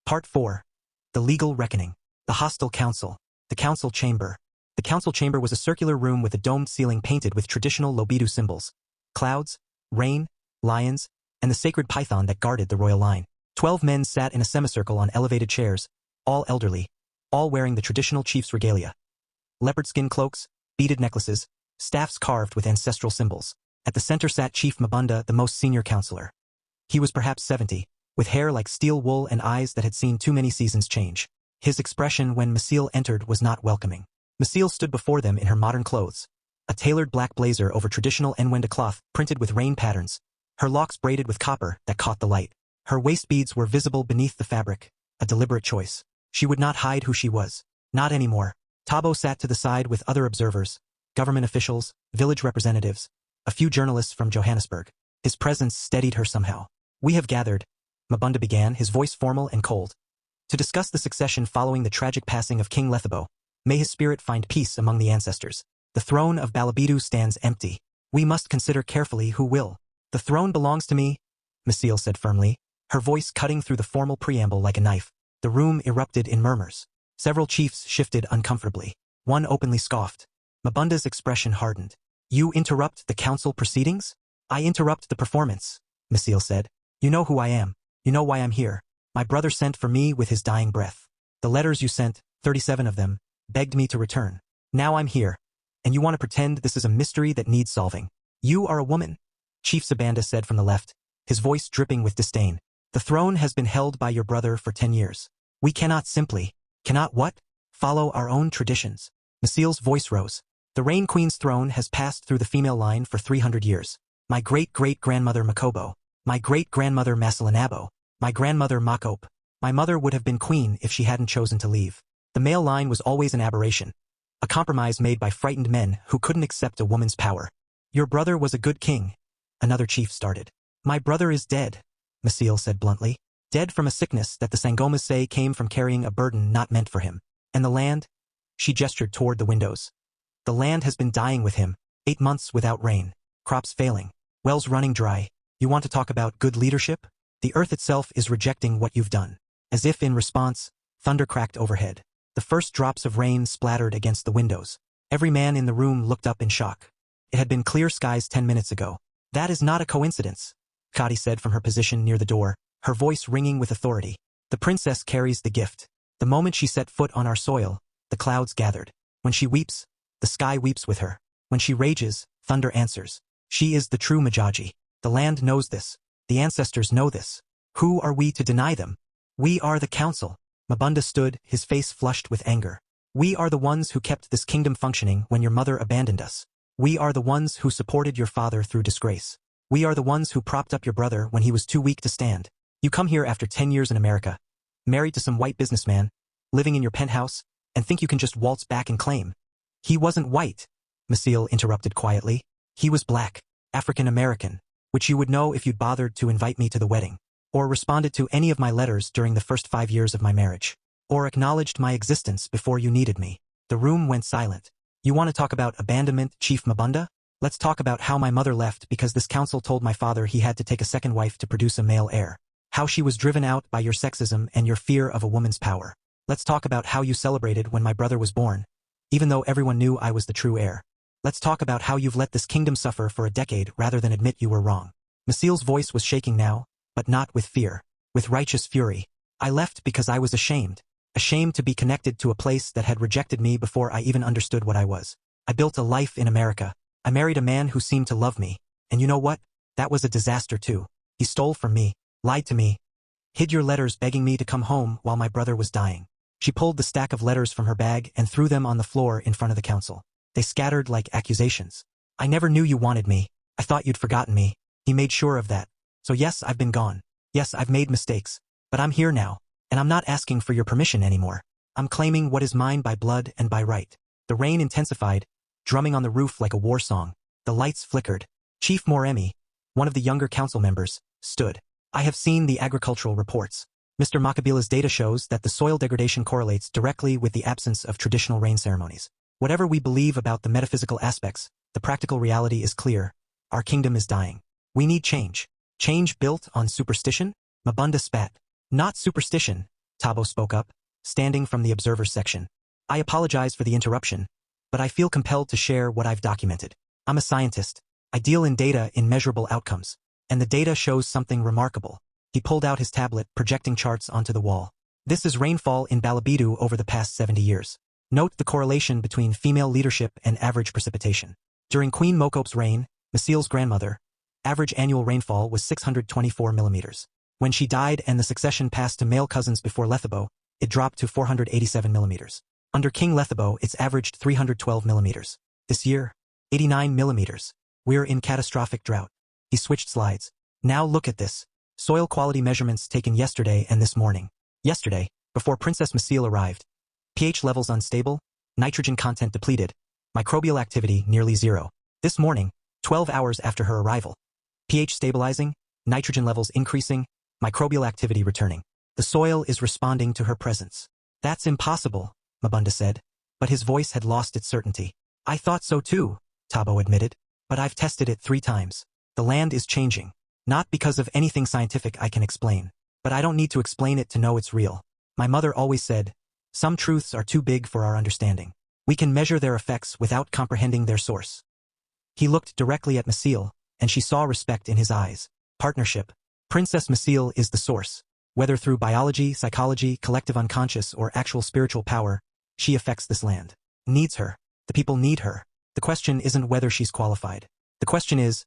Part 4. The Legal Reckoning. The Hostile Council. The Council Chamber. The council chamber was a circular room with a domed ceiling painted with traditional Balobedu symbols. Clouds, rain, lions, and the sacred python that guarded the royal line. 12 men sat in a semicircle on elevated chairs, all elderly, all wearing the traditional chief's regalia. Leopard skin cloaks, beaded necklaces, staffs carved with ancestral symbols. At the center sat Chief Mabunda, the most senior counselor. He was perhaps 70, with hair like steel wool and eyes that had seen too many seasons change. His expression when Masele entered was not welcoming. Masele stood before them in her modern clothes, a tailored black blazer over traditional Nwenda cloth printed with rain patterns, her locks braided with copper that caught the light. Her waist beads were visible beneath the fabric, a deliberate choice. She would not hide who she was. Not anymore. Tabo sat to the side with other observers, government officials, village representatives, a few journalists from Johannesburg. His presence steadied her somehow. We have gathered, Mabunda began, his voice formal and cold, to discuss the succession following the tragic passing of King Lethabo. May his spirit find peace among the ancestors. The throne of Balobedu stands empty. We must consider carefully who will. The throne belongs to me, Masele said firmly, her voice cutting through the formal preamble like a knife. The room erupted in murmurs. Several chiefs shifted uncomfortably. One openly scoffed. Mabunda's expression hardened. You interrupt the council proceedings? I interrupt the performance, Masele said. You know who I am. You know why I'm here. My brother sent for me with his dying breath. The letters you sent, 37 of them, begged me to return. Now I'm here. And you want to pretend this is a mystery that needs solving. You are a woman, Chief Sabanda said from the left, his voice dripping with disdain. The throne has been held by your brother for 10 years. We cannot simply, cannot what? Follow our own traditions. Masele's voice rose. The Rain Queen's throne has passed through the female line for 300 years. My great-great-grandmother Makobo, my great-grandmother Maselenabo, my grandmother Makope. My mother would have been queen if she hadn't chosen to leave. The male line was always an aberration, a compromise made by frightened men who couldn't accept a woman's power. Your brother was a good king, another chief started. My brother is dead, Masele said bluntly. Dead from a sickness that the Sangomas say came from carrying a burden not meant for him. And the land? She gestured toward the windows. The land has been dying with him, 8 months without rain. crops failing, wells running dry. You want to talk about good leadership? The earth itself is rejecting what you've done. As if in response, thunder cracked overhead. The first drops of rain splattered against the windows. Every man in the room looked up in shock. It had been clear skies 10 minutes ago. That is not a coincidence, Kadi said from her position near the door, her voice ringing with authority. The princess carries the gift. The moment she set foot on our soil, the clouds gathered. When she weeps, the sky weeps with her. When she rages, thunder answers. She is the true Majaji. The land knows this. The ancestors know this. Who are we to deny them? We are the council. Mabunda stood, his face flushed with anger. We are the ones who kept this kingdom functioning when your mother abandoned us. We are the ones who supported your father through disgrace. We are the ones who propped up your brother when he was too weak to stand. You come here after 10 years in America, married to some white businessman, living in your penthouse, and think you can just waltz back and claim. He wasn't white, Masele interrupted quietly. He was black, African-American, which you would know if you'd bothered to invite me to the wedding, or responded to any of my letters during the first 5 years of my marriage, or acknowledged my existence before you needed me. The room went silent. You want to talk about abandonment, Chief Mabunda? Let's talk about how my mother left because this council told my father he had to take a second wife to produce a male heir. How she was driven out by your sexism and your fear of a woman's power. Let's talk about how you celebrated when my brother was born, even though everyone knew I was the true heir. Let's talk about how you've let this kingdom suffer for a decade rather than admit you were wrong. Masele's voice was shaking now, but not with fear, with righteous fury. I left because I was ashamed. Ashamed to be connected to a place that had rejected me before I even understood what I was. I built a life in America. I married a man who seemed to love me. And you know what? That was a disaster too. He stole from me, lied to me, hid your letters begging me to come home while my brother was dying. She pulled the stack of letters from her bag and threw them on the floor in front of the council. They scattered like accusations. I never knew you wanted me. I thought you'd forgotten me. He made sure of that. So yes, I've been gone. Yes, I've made mistakes. But I'm here now. And I'm not asking for your permission anymore. I'm claiming what is mine by blood and by right. The rain intensified, drumming on the roof like a war song. The lights flickered. Chief Moremi, one of the younger council members, stood. I have seen the agricultural reports. Mr. Makabila's data shows that the soil degradation correlates directly with the absence of traditional rain ceremonies. Whatever we believe about the metaphysical aspects, the practical reality is clear. Our kingdom is dying. We need change. Change built on superstition? Mabunda spat. Not superstition, Tabo spoke up, standing from the observer's section. I apologize for the interruption, but I feel compelled to share what I've documented. I'm a scientist. I deal in data in measurable outcomes. And the data shows something remarkable. He pulled out his tablet, projecting charts onto the wall. This is rainfall in Balobedu over the past 70 years. Note the correlation between female leadership and average precipitation. During Queen Mokope's reign, Masele's grandmother, average annual rainfall was 624 millimeters. When she died and the succession passed to male cousins before Lethabo, it dropped to 487 millimeters. Under King Lethabo, it's averaged 312 millimeters. This year, 89 millimeters. We're in catastrophic drought. He switched slides. Now look at this. Soil quality measurements taken yesterday and this morning. Yesterday, before Princess Masele arrived. pH levels unstable, nitrogen content depleted, microbial activity nearly zero. This morning, 12 hours after her arrival. pH stabilizing, nitrogen levels increasing, microbial activity returning. The soil is responding to her presence. That's impossible, Mabunda said, but his voice had lost its certainty. I thought so too, Tabo admitted, but I've tested it 3 times. The land is changing. Not because of anything scientific I can explain, but I don't need to explain it to know it's real. My mother always said, some truths are too big for our understanding. We can measure their effects without comprehending their source. He looked directly at Masele, and she saw respect in his eyes. Partnership. Princess Masele is the source. Whether through biology, psychology, collective unconscious, or actual spiritual power, she affects this land. Needs her. The people need her. The question isn't whether she's qualified. The question is,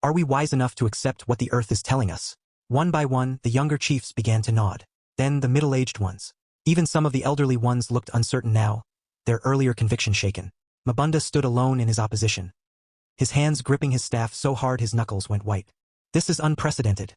are we wise enough to accept what the earth is telling us? One by one, the younger chiefs began to nod. Then the middle-aged ones. Even some of the elderly ones looked uncertain now, their earlier conviction shaken. Mabunda stood alone in his opposition, his hands gripping his staff so hard his knuckles went white. This is unprecedented,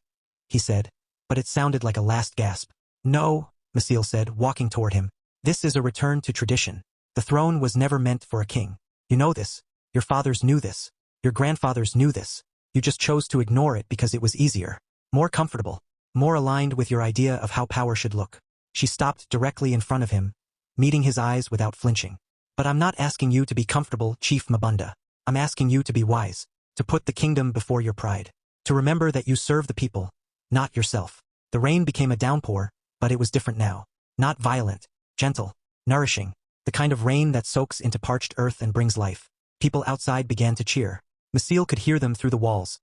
he said, but it sounded like a last gasp. No, Masele said, walking toward him. This is a return to tradition. The throne was never meant for a king. You know this. Your fathers knew this. Your grandfathers knew this. You just chose to ignore it because it was easier, more comfortable, more aligned with your idea of how power should look. She stopped directly in front of him, meeting his eyes without flinching. But I'm not asking you to be comfortable, Chief Mabunda. I'm asking you to be wise, To put the kingdom before your pride. To remember that you serve the people, not yourself. The rain became a downpour, but it was different now. Not violent, gentle, nourishing. The kind of rain that soaks into parched earth and brings life. People outside began to cheer. Masele could hear them through the walls.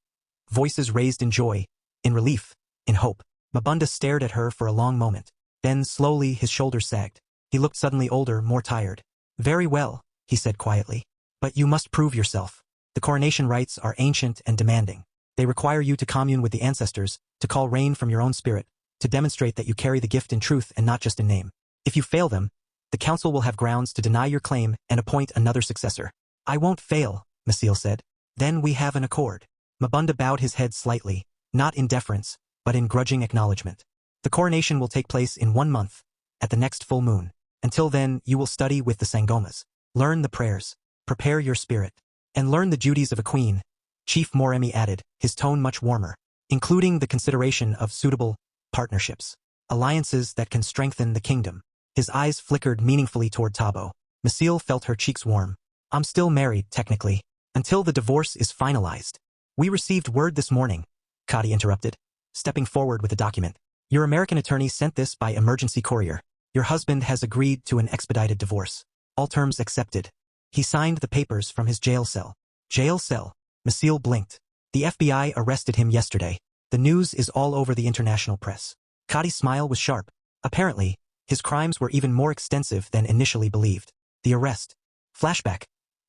Voices raised in joy, in relief, in hope. Mabunda stared at her for a long moment. Then, slowly, his shoulders sagged. He looked suddenly older, more tired. Very well, he said quietly. But you must prove yourself. The coronation rites are ancient and demanding. They require you to commune with the ancestors, to call rain from your own spirit, to demonstrate that you carry the gift in truth and not just in name. If you fail them, the council will have grounds to deny your claim and appoint another successor. I won't fail, Masele said. Then we have an accord. Mabunda bowed his head slightly, not in deference, but in grudging acknowledgement. The coronation will take place in 1 month, at the next full moon. Until then, you will study with the Sangomas. Learn the prayers. Prepare your spirit. And learn the duties of a queen, Chief Moremi added, his tone much warmer, including the consideration of suitable partnerships, alliances that can strengthen the kingdom. His eyes flickered meaningfully toward Tabo. Masele felt her cheeks warm. I'm still married, technically, until the divorce is finalized. We received word this morning, Kadi interrupted, stepping forward with a document. Your American attorney sent this by emergency courier. Your husband has agreed to an expedited divorce. All terms accepted. He signed the papers from his jail cell. Jail cell? Masele blinked. The FBI arrested him yesterday. The news is all over the international press. Kadi's smile was sharp. Apparently, his crimes were even more extensive than initially believed. The arrest. Flashback.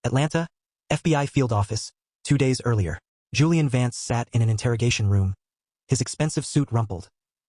Atlanta, FBI field office, 2 days earlier. Julian Vance sat in an interrogation room. His expensive suit rumpled.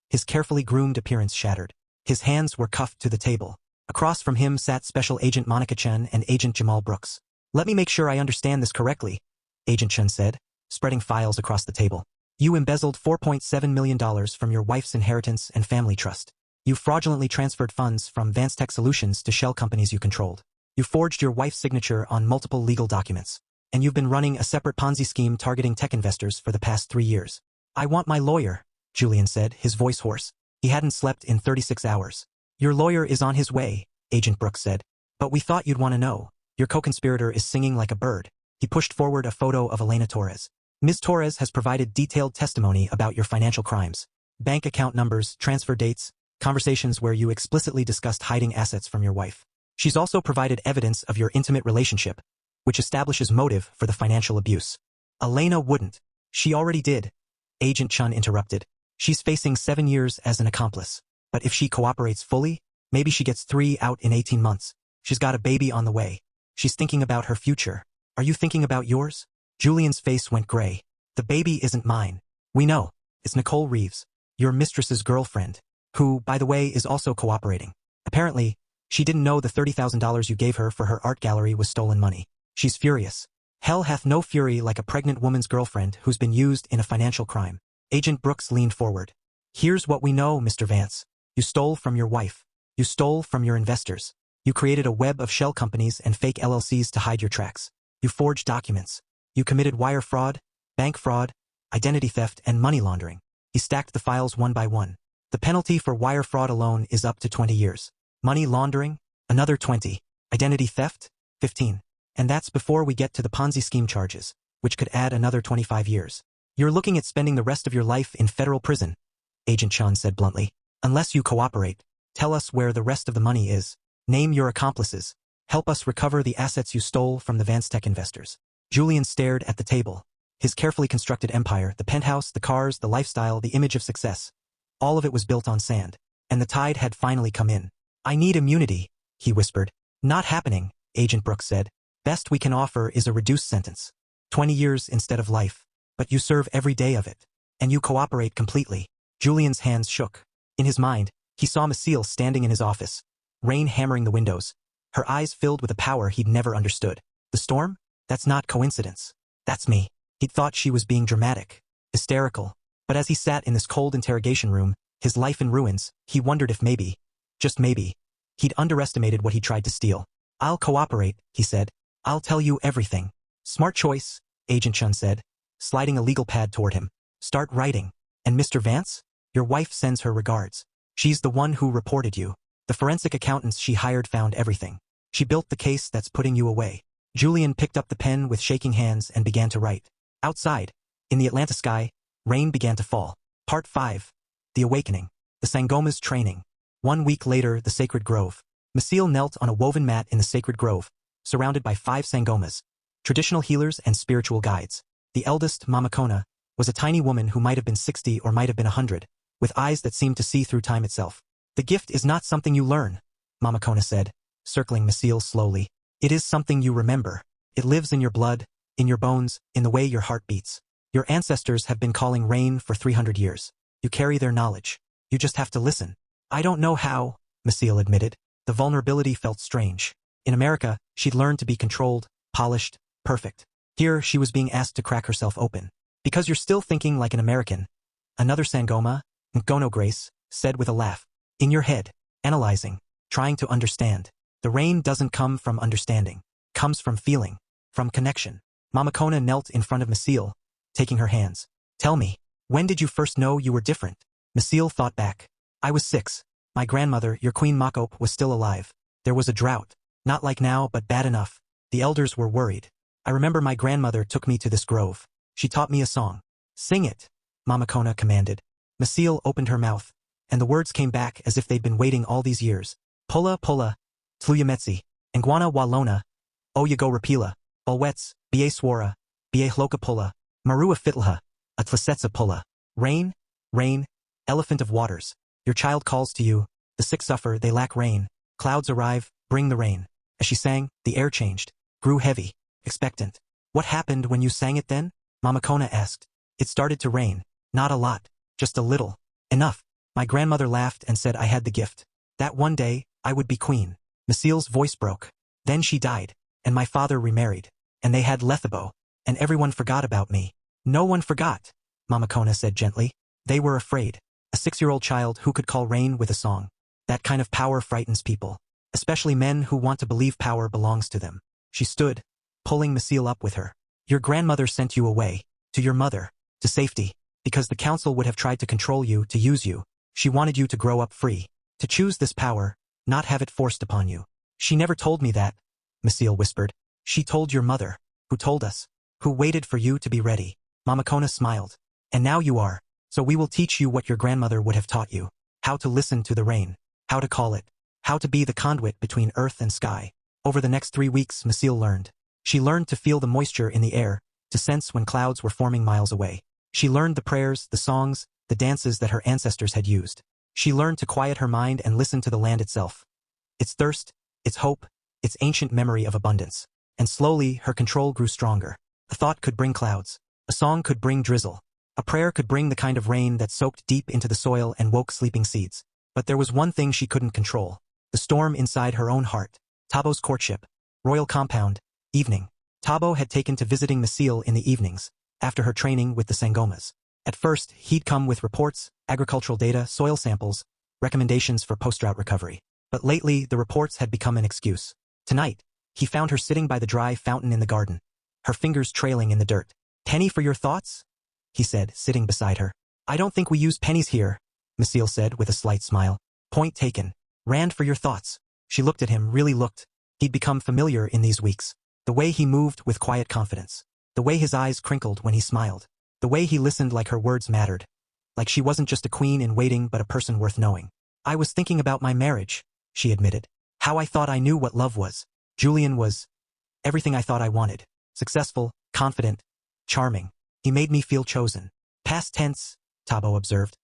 His carefully groomed appearance shattered. His hands were cuffed to the table. Across from him sat Special Agent Monica Chen and Agent Jamal Brooks. Let me make sure I understand this correctly, Agent Chen said, spreading files across the table. You embezzled $4.7 million from your wife's inheritance and family trust. You fraudulently transferred funds from Vance Tech Solutions to shell companies you controlled. You forged your wife's signature on multiple legal documents. And you've been running a separate Ponzi scheme targeting tech investors for the past 3 years. I want my lawyer, Julian said, his voice hoarse. He hadn't slept in 36 hours. Your lawyer is on his way, Agent Brooks said. But we thought you'd want to know. Your co-conspirator is singing like a bird. He pushed forward a photo of Elena Torres. Ms. Torres has provided detailed testimony about your financial crimes. Bank account numbers, transfer dates, conversations where you explicitly discussed hiding assets from your wife. She's also provided evidence of your intimate relationship, which establishes motive for the financial abuse. Elena wouldn't. She already did. Agent Chun interrupted. She's facing 7 years as an accomplice. But if she cooperates fully, maybe she gets 3 out in 18 months. She's got a baby on the way. She's thinking about her future. Are you thinking about yours? Julian's face went gray. The baby isn't mine. We know. It's Nicole Reeves, your mistress's girlfriend, who, by the way, is also cooperating. Apparently, she didn't know the $30,000 you gave her for her art gallery was stolen money. She's furious. Hell hath no fury like a pregnant woman's girlfriend who's been used in a financial crime. Agent Brooks leaned forward. Here's what we know, Mr. Vance. You stole from your wife. You stole from your investors. You created a web of shell companies and fake LLCs to hide your tracks. You forged documents. You committed wire fraud, bank fraud, identity theft, and money laundering. He stacked the files one by one. The penalty for wire fraud alone is up to 20 years. Money laundering? Another 20. Identity theft? 15. And that's before we get to the Ponzi scheme charges, which could add another 25 years. You're looking at spending the rest of your life in federal prison, Agent Chun said bluntly. Unless you cooperate, tell us where the rest of the money is. Name your accomplices. Help us recover the assets you stole from the Vance Tech investors. Julian stared at the table. His carefully constructed empire, the penthouse, the cars, the lifestyle, the image of success. All of it was built on sand. And the tide had finally come in. I need immunity, he whispered. Not happening, Agent Brooks said. Best we can offer is a reduced sentence. 20 years instead of life. But you serve every day of it. And you cooperate completely. Julian's hands shook. In his mind, he saw Masele standing in his office. Rain hammering the windows. Her eyes filled with a power he'd never understood. The storm? That's not coincidence. That's me. He'd thought she was being dramatic, hysterical. But as he sat in this cold interrogation room, his life in ruins, he wondered if maybe, just maybe, he'd underestimated what he tried to steal. I'll cooperate, he said. I'll tell you everything. Smart choice, Agent Chun said, sliding a legal pad toward him. Start writing. And Mr. Vance? Your wife sends her regards. She's the one who reported you. The forensic accountants she hired found everything. She built the case that's putting you away. Julian picked up the pen with shaking hands and began to write. Outside, in the Atlanta sky, rain began to fall. Part 5. The Awakening. The Sangomas Training. 1 week later, the Sacred Grove. Masele knelt on a woven mat in the Sacred Grove, surrounded by 5 Sangomas, traditional healers and spiritual guides. The eldest, Mama Kona, was a tiny woman who might have been 60 or might have been 100, with eyes that seemed to see through time itself. The gift is not something you learn, Mama Kona said, circling Masele slowly. It is something you remember. It lives in your blood, in your bones, in the way your heart beats. Your ancestors have been calling rain for 300 years. You carry their knowledge. You just have to listen. I don't know how, Masele admitted. The vulnerability felt strange. In America, she'd learned to be controlled, polished, perfect. Here, she was being asked to crack herself open. Because you're still thinking like an American. Another Sangoma, Ngono Grace, said with a laugh. In your head, analyzing, trying to understand. The rain doesn't come from understanding. Comes from feeling, from connection. Mama Kona knelt in front of Masele, taking her hands. Tell me, when did you first know you were different? Masele thought back. I was 6. My grandmother, your Queen Makop, was still alive. There was a drought. Not like now, but bad enough. The elders were worried. I remember my grandmother took me to this grove. She taught me a song. Sing it, Mama Kona commanded. Masele opened her mouth, and the words came back as if they'd been waiting all these years. Pola, pola, tluyametsi, Nguana walona, Oyago rapila, Balwets, Ba swara, Ba hloka pola, Marua fitlha, a tlasetsa pola. Rain, rain, elephant of waters. Your child calls to you. The sick suffer, they lack rain. Clouds arrive, bring the rain. As she sang, the air changed, grew heavy, expectant. What happened when you sang it then? Mama Kona asked. It started to rain. Not a lot, just a little. Enough. My grandmother laughed and said I had the gift. That one day, I would be queen. Masele's voice broke. Then she died, and my father remarried. And they had Lethabo, and everyone forgot about me. No one forgot, Mama Kona said gently. They were afraid. A 6-year-old child who could call rain with a song. That kind of power frightens people, especially men who want to believe power belongs to them. She stood, pulling Masele up with her. Your grandmother sent you away, to your mother, to safety, because the council would have tried to control you, to use you. She wanted you to grow up free, to choose this power, not have it forced upon you. She never told me that, Masele whispered. She told your mother, who told us, who waited for you to be ready. Mama Kona smiled. And now you are. So we will teach you what your grandmother would have taught you. How to listen to the rain. How to call it. How to be the conduit between earth and sky. Over the next 3 weeks, Masele learned. She learned to feel the moisture in the air, to sense when clouds were forming miles away. She learned the prayers, the songs, the dances that her ancestors had used. She learned to quiet her mind and listen to the land itself. Its thirst, its hope, its ancient memory of abundance. And slowly, her control grew stronger. A thought could bring clouds. A song could bring drizzle. A prayer could bring the kind of rain that soaked deep into the soil and woke sleeping seeds. But there was one thing she couldn't control. The storm inside her own heart. Tabo's courtship. Royal compound. Evening. Tabo had taken to visiting Masele in the evenings, after her training with the Sangomas. At first, he'd come with reports, agricultural data, soil samples, recommendations for post-drought recovery. But lately, the reports had become an excuse. Tonight, he found her sitting by the dry fountain in the garden, her fingers trailing in the dirt. Penny for your thoughts? He said, sitting beside her. I don't think we use pennies here, Masele said with a slight smile. Point taken. Rand for your thoughts. She looked at him, really looked. He'd become familiar in these weeks. The way he moved with quiet confidence. The way his eyes crinkled when he smiled. The way he listened like her words mattered. Like she wasn't just a queen in waiting but a person worth knowing. I was thinking about my marriage, she admitted. How I thought I knew what love was. Julian was everything I thought I wanted. Successful, confident, charming. He made me feel chosen. Past tense, Tabo observed.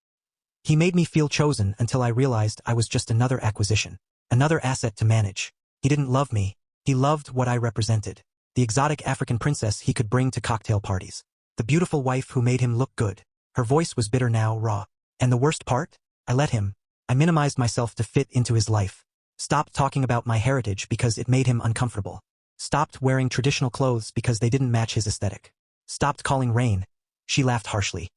He made me feel chosen until I realized I was just another acquisition. Another asset to manage. He didn't love me. He loved what I represented. The exotic African princess he could bring to cocktail parties. The beautiful wife who made him look good. Her voice was bitter now, raw. And the worst part? I let him. I minimized myself to fit into his life. Stopped talking about my heritage because it made him uncomfortable. Stopped wearing traditional clothes because they didn't match his aesthetic. Stopped calling rain. She laughed harshly.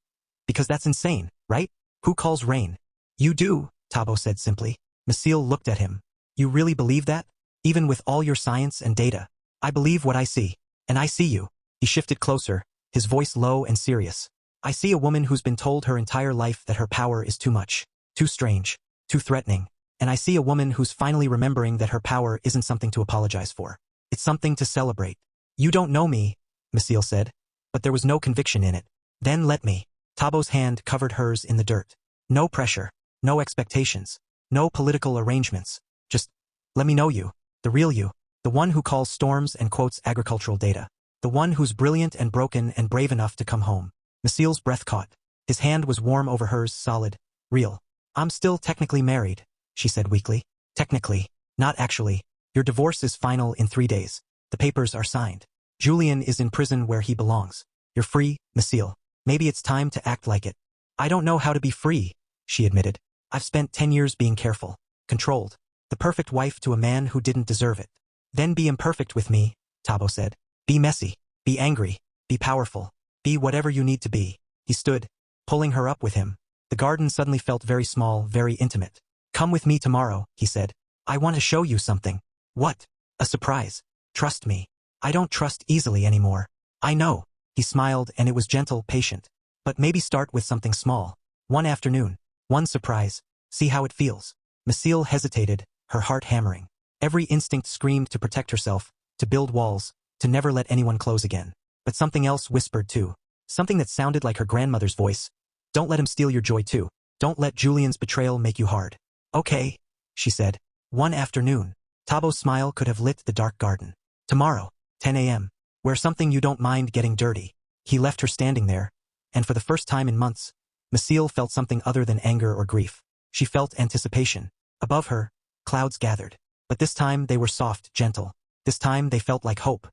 Because that's insane, right? Who calls rain? You do, Tabo said simply. Masele looked at him. You really believe that? Even with all your science and data? I believe what I see. And I see you. He shifted closer, his voice low and serious. I see a woman who's been told her entire life that her power is too much, too strange, too threatening. And I see a woman who's finally remembering that her power isn't something to apologize for. It's something to celebrate. You don't know me, Masele said. but there was no conviction in it. Then let me. Tabo's hand covered hers in the dirt. No pressure, no expectations, no political arrangements. Just, let me know you, the real you, the one who calls storms and quotes agricultural data, the one who's brilliant and broken and brave enough to come home. Masele's breath caught. His hand was warm over hers, solid, real. I'm still technically married, she said weakly. Technically, not actually. Your divorce is final in 3 days. The papers are signed. Julian is in prison where he belongs. You're free, Masele. Maybe it's time to act like it. I don't know how to be free, she admitted. I've spent 10 years being careful, controlled, the perfect wife to a man who didn't deserve it. Then be imperfect with me, Tabo said. Be messy, be angry, be powerful, be whatever you need to be. He stood, pulling her up with him. The garden suddenly felt very small, very intimate. Come with me tomorrow, he said. I want to show you something. What? A surprise. Trust me. I don't trust easily anymore. I know. He smiled, and it was gentle, patient. But maybe start with something small. One afternoon. One surprise. See how it feels. Masele hesitated, her heart hammering. Every instinct screamed to protect herself, to build walls, to never let anyone close again. But something else whispered too. Something that sounded like her grandmother's voice. Don't let him steal your joy too. Don't let Julian's betrayal make you hard. Okay, she said. One afternoon. Tabo's smile could have lit the dark garden. Tomorrow, 10 a.m. Wear something you don't mind getting dirty. He left her standing there, and for the first time in months, Masele felt something other than anger or grief. She felt anticipation. Above her, clouds gathered. But this time they were soft, gentle. This time they felt like hope.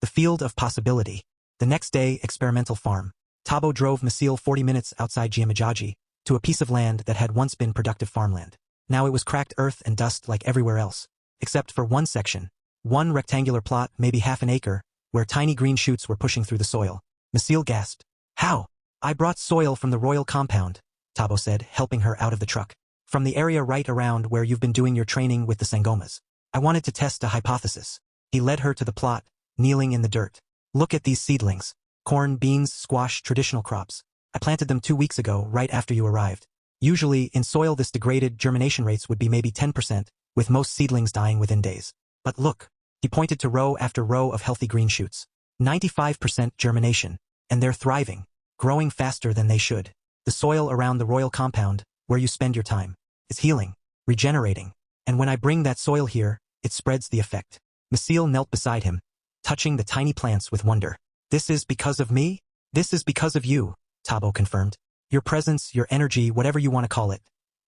The field of possibility. The next day, experimental farm. Tabo drove Masele 40 minutes outside Giamajaji, to a piece of land that had once been productive farmland. Now it was cracked earth and dust like everywhere else, except for one section. One rectangular plot, maybe half an acre, where tiny green shoots were pushing through the soil. Masele gasped. How? I brought soil from the royal compound, Tabo said, helping her out of the truck. From the area right around where you've been doing your training with the Sangomas. I wanted to test a hypothesis. He led her to the plot, kneeling in the dirt. Look at these seedlings. Corn, beans, squash, traditional crops. I planted them 2 weeks ago, right after you arrived. Usually, in soil this degraded, germination rates would be maybe 10%, with most seedlings dying within days. But look. He pointed to row after row of healthy green shoots. 95% germination. And they're thriving, growing faster than they should. The soil around the royal compound, where you spend your time, is healing, regenerating. And when I bring that soil here, it spreads the effect. Masele knelt beside him, touching the tiny plants with wonder. This is because of me? This is because of you, Tabo confirmed. Your presence, your energy, whatever you want to call it.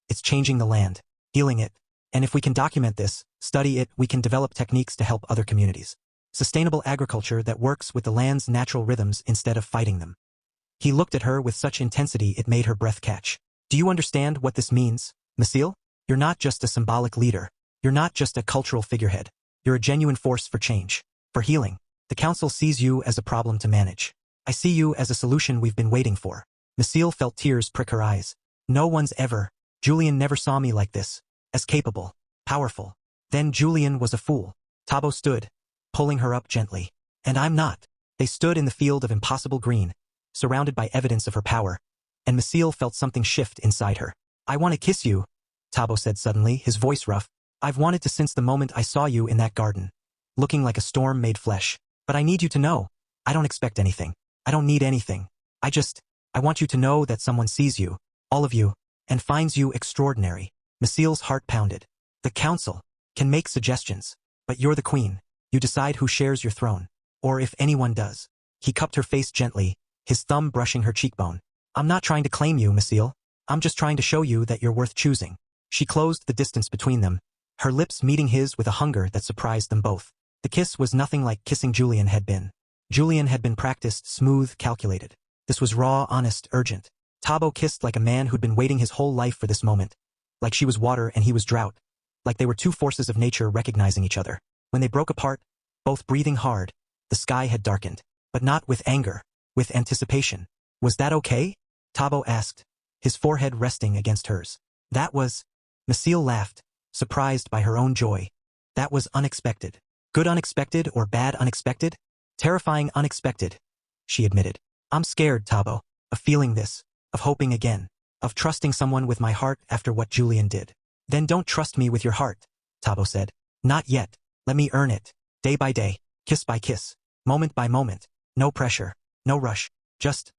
It's changing the land, healing it. And if we can document this, study it, we can develop techniques to help other communities. Sustainable agriculture that works with the land's natural rhythms instead of fighting them. He looked at her with such intensity it made her breath catch. Do you understand what this means, Masele? You're not just a symbolic leader. You're not just a cultural figurehead. You're a genuine force for change, for healing. The council sees you as a problem to manage. I see you as a solution we've been waiting for. Masele felt tears prick her eyes. No one's ever. Julian never saw me like this. As capable, powerful. Then Julian was a fool. Tabo stood, pulling her up gently. And I'm not. They stood in the field of impossible green, surrounded by evidence of her power, and Masele felt something shift inside her. I want to kiss you, Tabo said suddenly, his voice rough. I've wanted to since the moment I saw you in that garden, looking like a storm made flesh. But I need you to know. I don't expect anything. I don't need anything. I want you to know that someone sees you, all of you, and finds you extraordinary. Masele's heart pounded. The council can make suggestions, but you're the queen. You decide who shares your throne, or if anyone does. He cupped her face gently, his thumb brushing her cheekbone. I'm not trying to claim you, Masele. I'm just trying to show you that you're worth choosing. She closed the distance between them, her lips meeting his with a hunger that surprised them both. The kiss was nothing like kissing Julian had been. Julian had been practiced, smooth, calculated. This was raw, honest, urgent. Tabo kissed like a man who'd been waiting his whole life for this moment. Like she was water and he was drought. Like they were two forces of nature recognizing each other. When they broke apart, both breathing hard, the sky had darkened. But not with anger, with anticipation. Was that okay? Tabo asked, his forehead resting against hers. That was... Masele laughed, surprised by her own joy. That was unexpected. Good unexpected or bad unexpected? Terrifying unexpected, she admitted. I'm scared, Tabo, of feeling this, of hoping again, of trusting someone with my heart after what Julian did. Then don't trust me with your heart, Tabo said. Not yet. Let me earn it. Day by day, kiss by kiss, moment by moment. No pressure. No rush. Just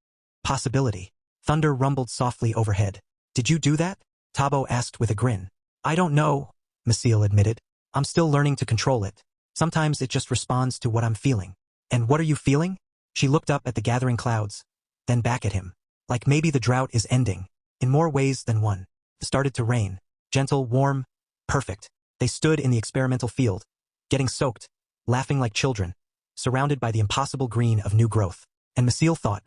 possibility. Thunder rumbled softly overhead. Did you do that? Tabo asked with a grin. I don't know, Masele admitted. I'm still learning to control it. Sometimes it just responds to what I'm feeling. And what are you feeling? She looked up at the gathering clouds, then back at him. Like maybe the drought is ending. In more ways than one. It started to rain. Gentle, warm, perfect. They stood in the experimental field, getting soaked, laughing like children, surrounded by the impossible green of new growth. And Masele thought,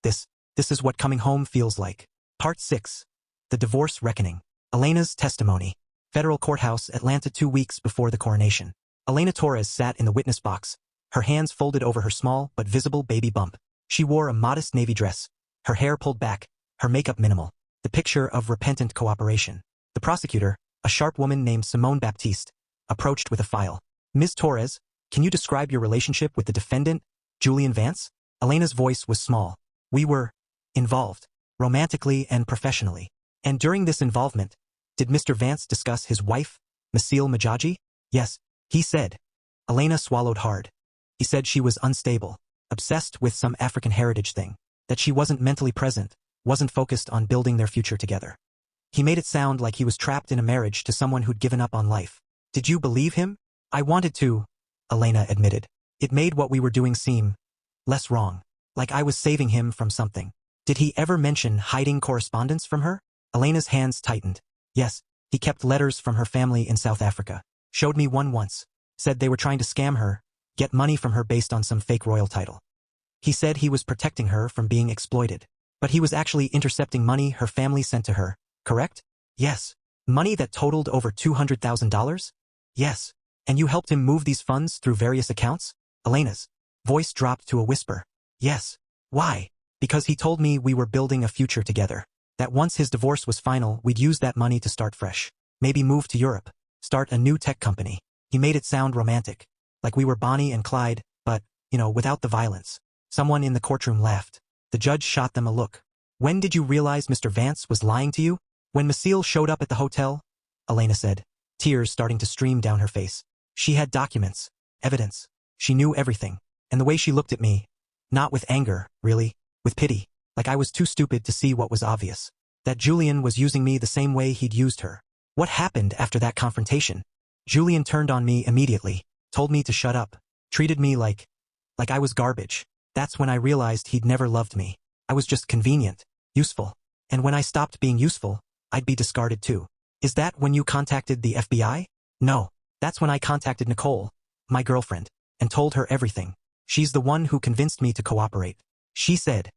this is what coming home feels like. Part 6. The Divorce Reckoning. Elena's Testimony. Federal Courthouse, Atlanta 2 weeks before the coronation. Elena Torres sat in the witness box, her hands folded over her small but visible baby bump. She wore a modest navy dress, her hair pulled back, her makeup minimal, the picture of repentant cooperation. The prosecutor, a sharp woman named Simone Baptiste, approached with a file. Ms. Torres, can you describe your relationship with the defendant, Julian Vance? Elena's voice was small. We were involved, romantically and professionally. And during this involvement, did Mr. Vance discuss his wife, Masele Majaji? Yes, he said. Elena swallowed hard. He said she was unstable, obsessed with some African heritage thing, that she wasn't mentally present, wasn't focused on building their future together. He made it sound like he was trapped in a marriage to someone who'd given up on life. Did you believe him? I wanted to, Elena admitted. It made what we were doing seem less wrong, like I was saving him from something. Did he ever mention hiding correspondence from her? Elena's hands tightened. Yes, he kept letters from her family in South Africa. Showed me one once. Said they were trying to scam her, get money from her based on some fake royal title. He said he was protecting her from being exploited. But he was actually intercepting money her family sent to her, correct? Yes. Money that totaled over $200,000? Yes. And you helped him move these funds through various accounts? Elena's voice dropped to a whisper. Yes. Why? Because he told me we were building a future together. That once his divorce was final, we'd use that money to start fresh. Maybe move to Europe. Start a new tech company. He made it sound romantic. Like we were Bonnie and Clyde, but, without the violence. Someone in the courtroom laughed. The judge shot them a look. When did you realize Mr. Vance was lying to you? When Masele showed up at the hotel? Elena said, tears starting to stream down her face. She had documents, evidence. She knew everything. And the way she looked at me, not with anger, really, with pity, like I was too stupid to see what was obvious. That Julian was using me the same way he'd used her. What happened after that confrontation? Julian turned on me immediately, told me to shut up, treated me like I was garbage. That's when I realized he'd never loved me. I was just convenient, useful. And when I stopped being useful, I'd be discarded too. Is that when you contacted the FBI? No. That's when I contacted Nicole, my girlfriend, and told her everything. She's the one who convinced me to cooperate. She said.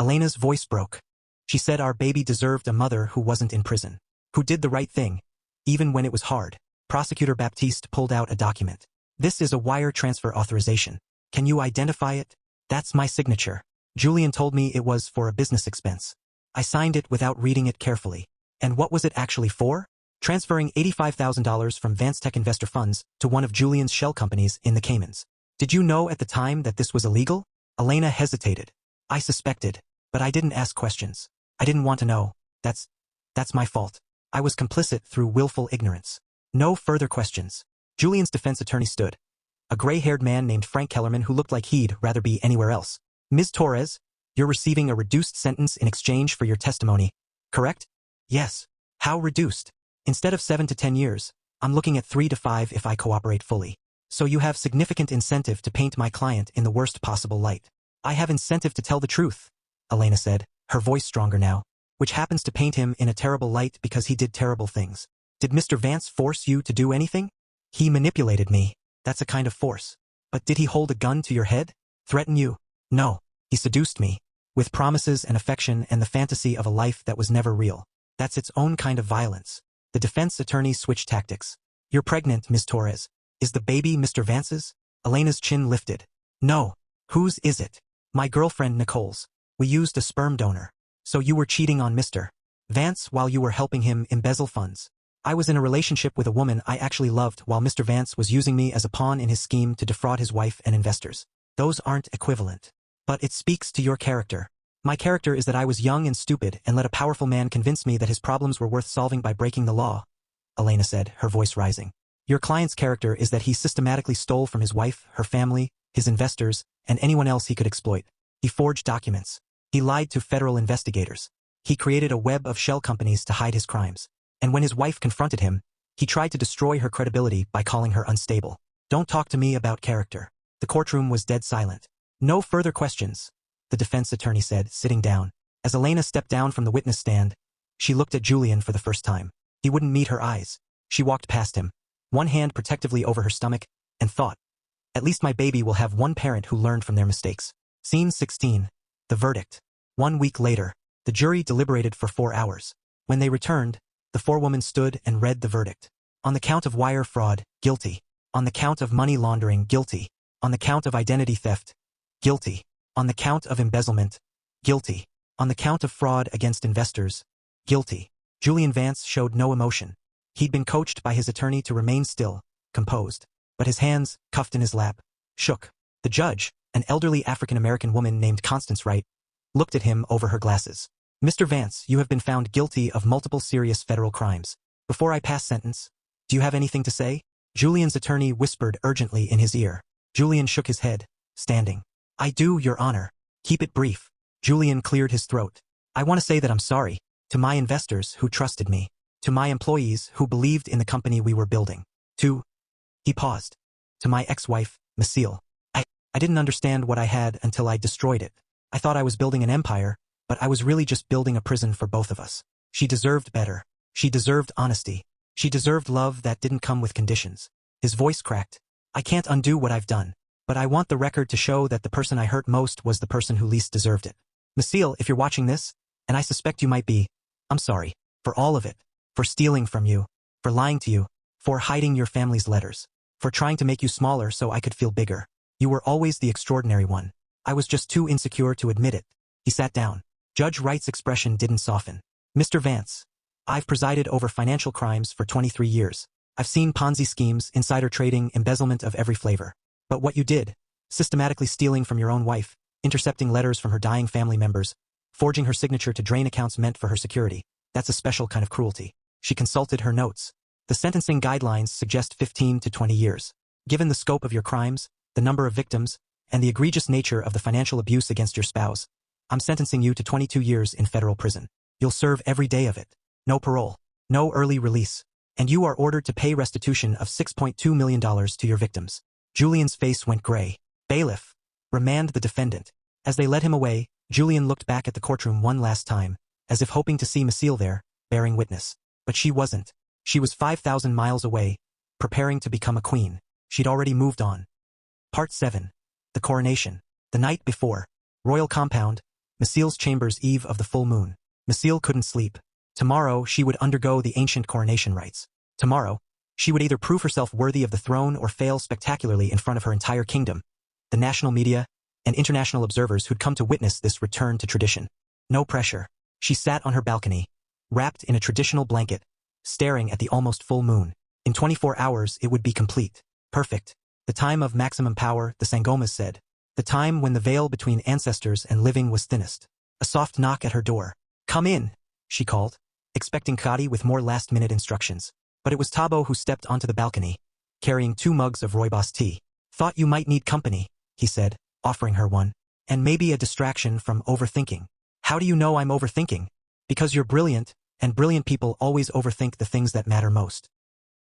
Elena's voice broke. She said our baby deserved a mother who wasn't in prison, who did the right thing, even when it was hard. Prosecutor Baptiste pulled out a document. This is a wire transfer authorization. Can you identify it? That's my signature. Julian told me it was for a business expense. I signed it without reading it carefully. And what was it actually for? Transferring $85,000 from Vance Tech Investor Funds to one of Julian's shell companies in the Caymans. Did you know at the time that this was illegal? Elena hesitated. I suspected, but I didn't ask questions. I didn't want to know. That's my fault. I was complicit through willful ignorance. No further questions. Julian's defense attorney stood. A gray-haired man named Frank Kellerman who looked like he'd rather be anywhere else. Ms. Torres, you're receiving a reduced sentence in exchange for your testimony, correct? Yes. How reduced? Instead of 7 to 10 years, I'm looking at 3 to 5 if I cooperate fully. So you have significant incentive to paint my client in the worst possible light. I have incentive to tell the truth, Elena said, her voice stronger now, which happens to paint him in a terrible light because he did terrible things. Did Mr. Vance force you to do anything? He manipulated me. That's a kind of force. But did he hold a gun to your head? Threaten you? No. He seduced me, with promises and affection and the fantasy of a life that was never real. That's its own kind of violence. The defense attorney switched tactics. You're pregnant, Ms. Torres. Is the baby Mr. Vance's? Elena's chin lifted. No. Whose is it? My girlfriend Nicole's. We used a sperm donor. So you were cheating on Mr. Vance while you were helping him embezzle funds. I was in a relationship with a woman I actually loved while Mr. Vance was using me as a pawn in his scheme to defraud his wife and investors. Those aren't equivalent. But it speaks to your character. My character is that I was young and stupid and let a powerful man convince me that his problems were worth solving by breaking the law, Elena said, her voice rising. Your client's character is that he systematically stole from his wife, her family, his investors, and anyone else he could exploit. He forged documents. He lied to federal investigators. He created a web of shell companies to hide his crimes. And when his wife confronted him, he tried to destroy her credibility by calling her unstable. Don't talk to me about character. The courtroom was dead silent. No further questions, the defense attorney said, sitting down. As Elena stepped down from the witness stand, she looked at Julian for the first time. He wouldn't meet her eyes. She walked past him, one hand protectively over her stomach, and thought, at least my baby will have one parent who learned from their mistakes. Scene 16. The verdict. 1 week later, the jury deliberated for 4 hours. When they returned, the forewoman stood and read the verdict. On the count of wire fraud, guilty. On the count of money laundering, guilty. On the count of identity theft, guilty. On the count of embezzlement, guilty. On the count of fraud against investors, guilty. Julian Vance showed no emotion. He'd been coached by his attorney to remain still, composed. But his hands, cuffed in his lap, shook. The judge, an elderly African-American woman named Constance Wright, looked at him over her glasses. Mr. Vance, you have been found guilty of multiple serious federal crimes. Before I pass sentence, do you have anything to say? Julian's attorney whispered urgently in his ear. Julian shook his head, standing. I do, Your Honor. Keep it brief. Julian cleared his throat. I want to say that I'm sorry. To my investors who trusted me. To my employees who believed in the company we were building. He paused. To my ex-wife, Masele. I didn't understand what I had until I destroyed it. I thought I was building an empire, but I was really just building a prison for both of us. She deserved better. She deserved honesty. She deserved love that didn't come with conditions. His voice cracked. I can't undo what I've done, but I want the record to show that the person I hurt most was the person who least deserved it. Masele, if you're watching this, and I suspect you might be, I'm sorry. For all of it. For stealing from you. For lying to you. For hiding your family's letters. For trying to make you smaller so I could feel bigger. You were always the extraordinary one. I was just too insecure to admit it. He sat down. Judge Wright's expression didn't soften. Mr. Vance, I've presided over financial crimes for 23 years. I've seen Ponzi schemes, insider trading, embezzlement of every flavor. But what you did, systematically stealing from your own wife, intercepting letters from her dying family members, forging her signature to drain accounts meant for her security, that's a special kind of cruelty. She consulted her notes. The sentencing guidelines suggest 15 to 20 years. Given the scope of your crimes, the number of victims, and the egregious nature of the financial abuse against your spouse, I'm sentencing you to 22 years in federal prison. You'll serve every day of it. No parole. No early release. And you are ordered to pay restitution of $6.2 million to your victims. Julian's face went gray. Bailiff, remand the defendant. As they led him away, Julian looked back at the courtroom one last time, as if hoping to see Masele there, bearing witness. But she wasn't. She was 5,000 miles away, preparing to become a queen. She'd already moved on. Part 7. The coronation. The night before. Royal compound. Masele's chambers eve of the full moon. Masele couldn't sleep. Tomorrow she would undergo the ancient coronation rites. Tomorrow, she would either prove herself worthy of the throne or fail spectacularly in front of her entire kingdom, the national media, and international observers who'd come to witness this return to tradition. No pressure. She sat on her balcony, wrapped in a traditional blanket, staring at the almost full moon. In 24 hours it would be complete. Perfect. The time of maximum power, the Sangomas said. The time when the veil between ancestors and living was thinnest. A soft knock at her door. Come in, she called, expecting Kadi with more last-minute instructions. But it was Tabo who stepped onto the balcony, carrying 2 mugs of rooibos tea. Thought you might need company, he said, offering her one. And maybe a distraction from overthinking. How do you know I'm overthinking? Because you're brilliant, and brilliant people always overthink the things that matter most.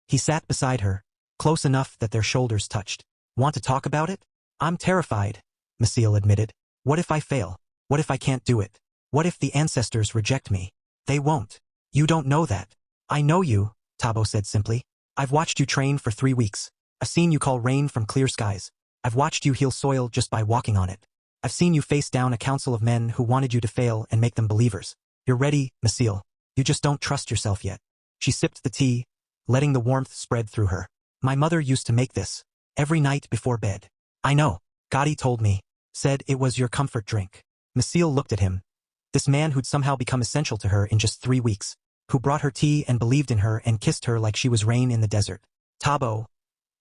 He sat beside her, close enough that their shoulders touched. Want to talk about it? I'm terrified, Masele admitted. What if I fail? What if I can't do it? What if the ancestors reject me? They won't. You don't know that. I know you, Tabo said simply. I've watched you train for 3 weeks. I've seen you call rain from clear skies. I've watched you heal soil just by walking on it. I've seen you face down a council of men who wanted you to fail and make them believers. You're ready, Masele. You just don't trust yourself yet. She sipped the tea, letting the warmth spread through her. My mother used to make this every night before bed. I know. Gotti told me. Said it was your comfort drink. Masele looked at him. This man who'd somehow become essential to her in just 3 weeks. Who brought her tea and believed in her and kissed her like she was rain in the desert. Tabo,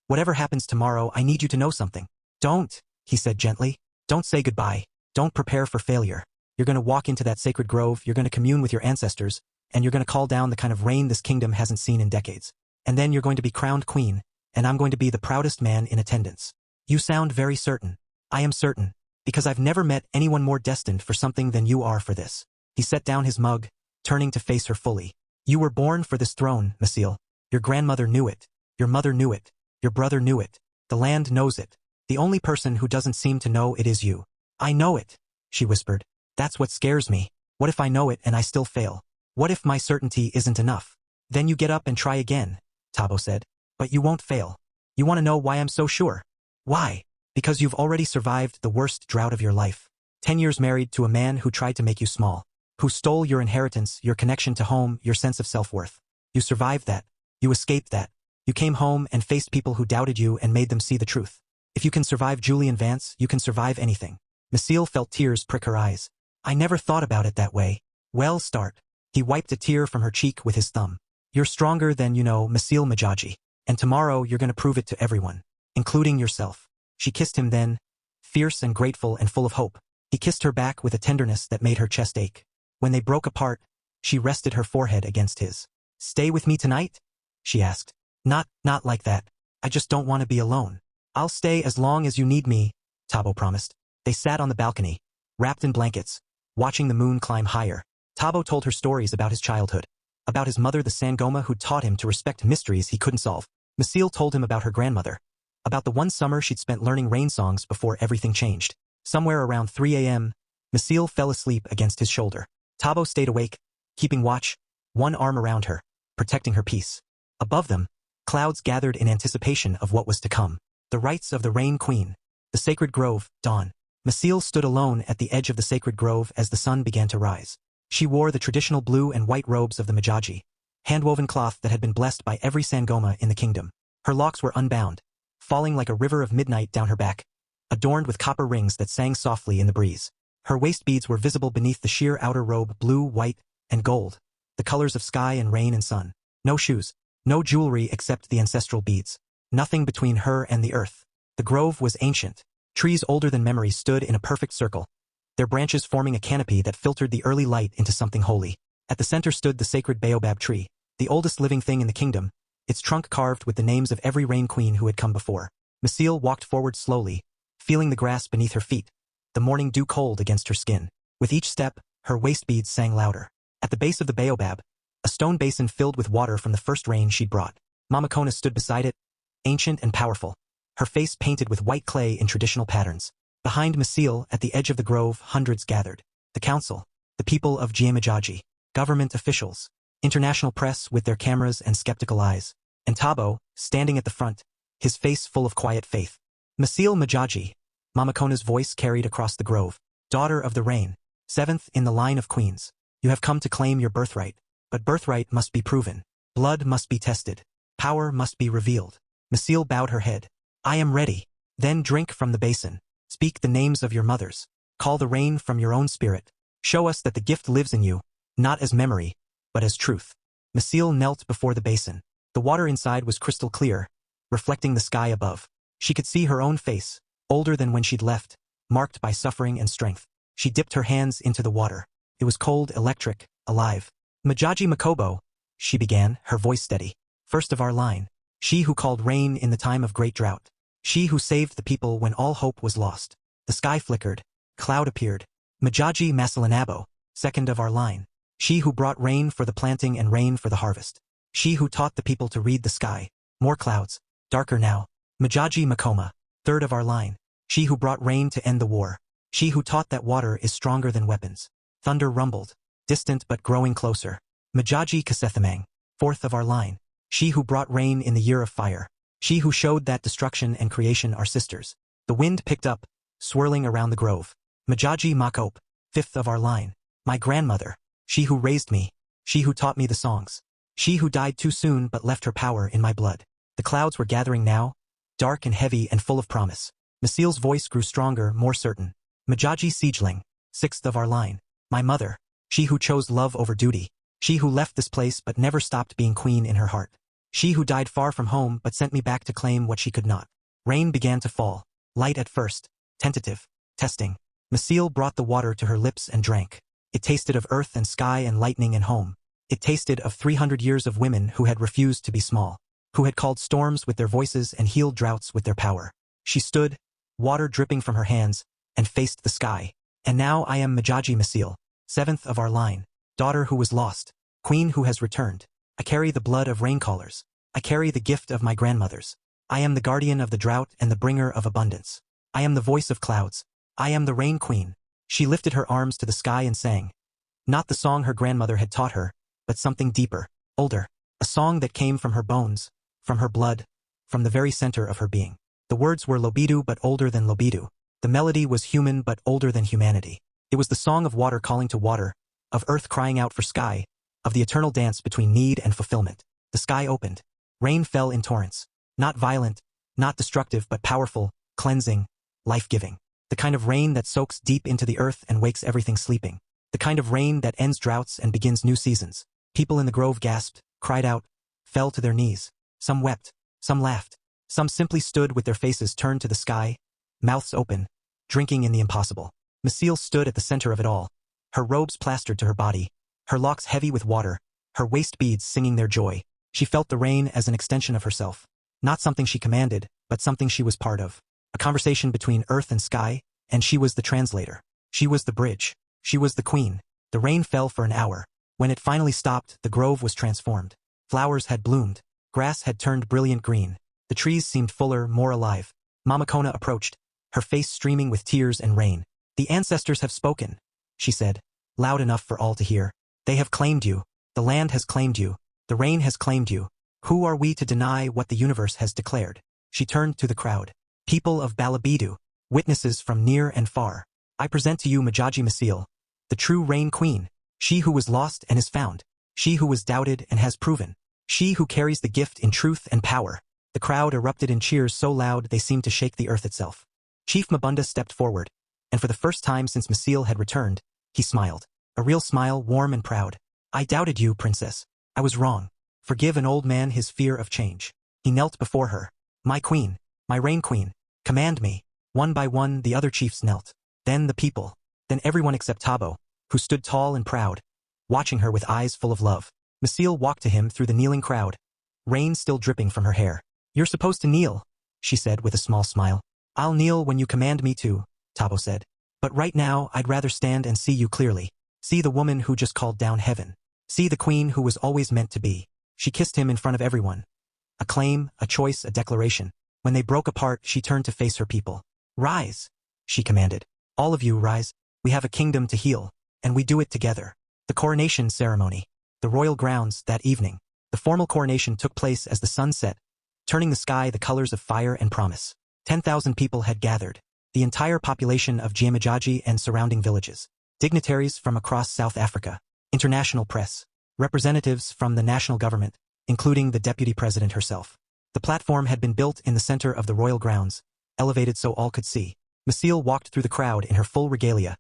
whatever happens tomorrow, I need you to know something. Don't, he said gently. Don't say goodbye. Don't prepare for failure. You're going to walk into that sacred grove, you're going to commune with your ancestors, and you're going to call down the kind of rain this kingdom hasn't seen in decades. And then you're going to be crowned queen, and I'm going to be the proudest man in attendance. You sound very certain. I am certain. Because I've never met anyone more destined for something than you are for this. He set down his mug, turning to face her fully. You were born for this throne, Masele. Your grandmother knew it. Your mother knew it. Your brother knew it. The land knows it. The only person who doesn't seem to know it is you. I know it, she whispered. That's what scares me. What if I know it and I still fail? What if my certainty isn't enough? Then you get up and try again, Tabo said. But you won't fail. You want to know why I'm so sure? Why? Because you've already survived the worst drought of your life. 10 years married to a man who tried to make you small. Who stole your inheritance, your connection to home, your sense of self-worth. You survived that. You escaped that. You came home and faced people who doubted you and made them see the truth. If you can survive Julian Vance, you can survive anything. Masele felt tears prick her eyes. I never thought about it that way. Well, start. He wiped a tear from her cheek with his thumb. You're stronger than you know, Masele Majaji. And tomorrow you're going to prove it to everyone. Including yourself. She kissed him then, fierce and grateful and full of hope. He kissed her back with a tenderness that made her chest ache. When they broke apart, she rested her forehead against his. Stay with me tonight? She asked. Not like that. I just don't want to be alone. I'll stay as long as you need me, Tabo promised. They sat on the balcony, wrapped in blankets, watching the moon climb higher. Tabo told her stories about his childhood. About his mother the Sangoma who taught him to respect mysteries he couldn't solve. Masele told him about her grandmother. About the one summer she'd spent learning rain songs before everything changed. Somewhere around 3 a.m., Masele fell asleep against his shoulder. Tabo stayed awake, keeping watch, one arm around her, protecting her peace. Above them, clouds gathered in anticipation of what was to come. The rites of the Rain Queen. The sacred grove, dawn. Masele stood alone at the edge of the sacred grove as the sun began to rise. She wore the traditional blue and white robes of the Majaji, hand-woven cloth that had been blessed by every Sangoma in the kingdom. Her locks were unbound, falling like a river of midnight down her back, adorned with copper rings that sang softly in the breeze. Her waist beads were visible beneath the sheer outer robe, blue, white, and gold, the colors of sky and rain and sun. No shoes, no jewelry except the ancestral beads. Nothing between her and the earth. The grove was ancient. Trees older than memory stood in a perfect circle, their branches forming a canopy that filtered the early light into something holy. At the center stood the sacred baobab tree, the oldest living thing in the kingdom, its trunk carved with the names of every rain queen who had come before. Masele walked forward slowly, feeling the grass beneath her feet, the morning dew cold against her skin. With each step, her waist beads sang louder. At the base of the baobab, a stone basin filled with water from the first rain she'd brought. Mama Kona stood beside it, ancient and powerful, her face painted with white clay in traditional patterns. Behind Masele, at the edge of the grove, hundreds gathered. The council, the people of Jiemajaji, government officials, international press with their cameras and skeptical eyes, and Tabo, standing at the front, his face full of quiet faith. Masele Majaji, Mama Kona's voice carried across the grove. Daughter of the rain, seventh in the line of queens. You have come to claim your birthright, but birthright must be proven. Blood must be tested. Power must be revealed. Masele bowed her head. I am ready. Then drink from the basin. Speak the names of your mothers. Call the rain from your own spirit. Show us that the gift lives in you, not as memory, but as truth. Masele knelt before the basin. The water inside was crystal clear, reflecting the sky above. She could see her own face, older than when she'd left, marked by suffering and strength. She dipped her hands into the water. It was cold, electric, alive. Majaji Makobo, she began, her voice steady. First of our line. She who called rain in the time of great drought. She who saved the people when all hope was lost. The sky flickered. Cloud appeared. Majaji Maselenabo, second of our line. She who brought rain for the planting and rain for the harvest. She who taught the people to read the sky. More clouds. Darker now. Majaji Makoma, third of our line. She who brought rain to end the war. She who taught that water is stronger than weapons. Thunder rumbled, distant but growing closer. Majaji Kasethamang, fourth of our line. She who brought rain in the year of fire. She who showed that destruction and creation are sisters. The wind picked up, swirling around the grove. Majaji Makop, fifth of our line. My grandmother. She who raised me. She who taught me the songs. She who died too soon but left her power in my blood. The clouds were gathering now, dark and heavy and full of promise. Masele's voice grew stronger, more certain. Majaji Siegeling, sixth of our line. My mother. She who chose love over duty. She who left this place but never stopped being queen in her heart. She who died far from home but sent me back to claim what she could not. Rain began to fall. Light at first. Tentative. Testing. Masele brought the water to her lips and drank. It tasted of earth and sky and lightning and home. It tasted of 300 years of women who had refused to be small. Who had called storms with their voices and healed droughts with their power. She stood, water dripping from her hands, and faced the sky. And now I am Majaji Masele, seventh of our line, daughter who was lost, queen who has returned. I carry the blood of rain-callers. I carry the gift of my grandmothers. I am the guardian of the drought and the bringer of abundance. I am the voice of clouds. I am the rain queen. She lifted her arms to the sky and sang. Not the song her grandmother had taught her, but something deeper, older. A song that came from her bones, from her blood, from the very center of her being. The words were Lobedu but older than Lobedu. The melody was human but older than humanity. It was the song of water calling to water, of earth crying out for sky, of the eternal dance between need and fulfillment. The sky opened. Rain fell in torrents. Not violent, not destructive but powerful, cleansing, life-giving. The kind of rain that soaks deep into the earth and wakes everything sleeping. The kind of rain that ends droughts and begins new seasons. People in the grove gasped, cried out, fell to their knees. Some wept, some laughed. Some simply stood with their faces turned to the sky, mouths open, drinking in the impossible. Masele stood at the center of it all, her robes plastered to her body, her locks heavy with water, her waist beads singing their joy. She felt the rain as an extension of herself. Not something she commanded, but something she was part of. A conversation between earth and sky, and she was the translator. She was the bridge. She was the queen. The rain fell for an hour. When it finally stopped, the grove was transformed. Flowers had bloomed. Grass had turned brilliant green. The trees seemed fuller, more alive. Mama Kona approached, her face streaming with tears and rain. The ancestors have spoken, she said, loud enough for all to hear. They have claimed you. The land has claimed you. The rain has claimed you. Who are we to deny what the universe has declared? She turned to the crowd. People of Balobedu, witnesses from near and far. I present to you Majaji Masele, the true rain queen, she who was lost and is found, she who was doubted and has proven, she who carries the gift in truth and power. The crowd erupted in cheers so loud they seemed to shake the earth itself. Chief Mabunda stepped forward, and for the first time since Masele had returned, he smiled. A real smile, warm and proud. I doubted you, princess. I was wrong. Forgive an old man his fear of change. He knelt before her. My queen, my rain queen, command me. One by one the other chiefs knelt. Then the people. Then everyone except Tabo, who stood tall and proud, watching her with eyes full of love. Masele walked to him through the kneeling crowd, rain still dripping from her hair. You're supposed to kneel, she said with a small smile. I'll kneel when you command me to, Tabo said. But right now I'd rather stand and see you clearly. See the woman who just called down heaven. See the queen who was always meant to be. She kissed him in front of everyone. A claim, a choice, a declaration. When they broke apart, she turned to face her people. Rise, she commanded. All of you rise. We have a kingdom to heal, and we do it together. The coronation ceremony. The royal grounds that evening. The formal coronation took place as the sun set, turning the sky the colors of fire and promise. 10,000 people had gathered. The entire population of Giamajaji and surrounding villages. Dignitaries from across South Africa. International press. Representatives from the national government, including the deputy president herself. The platform had been built in the center of the royal grounds, elevated so all could see. Masele walked through the crowd in her full regalia,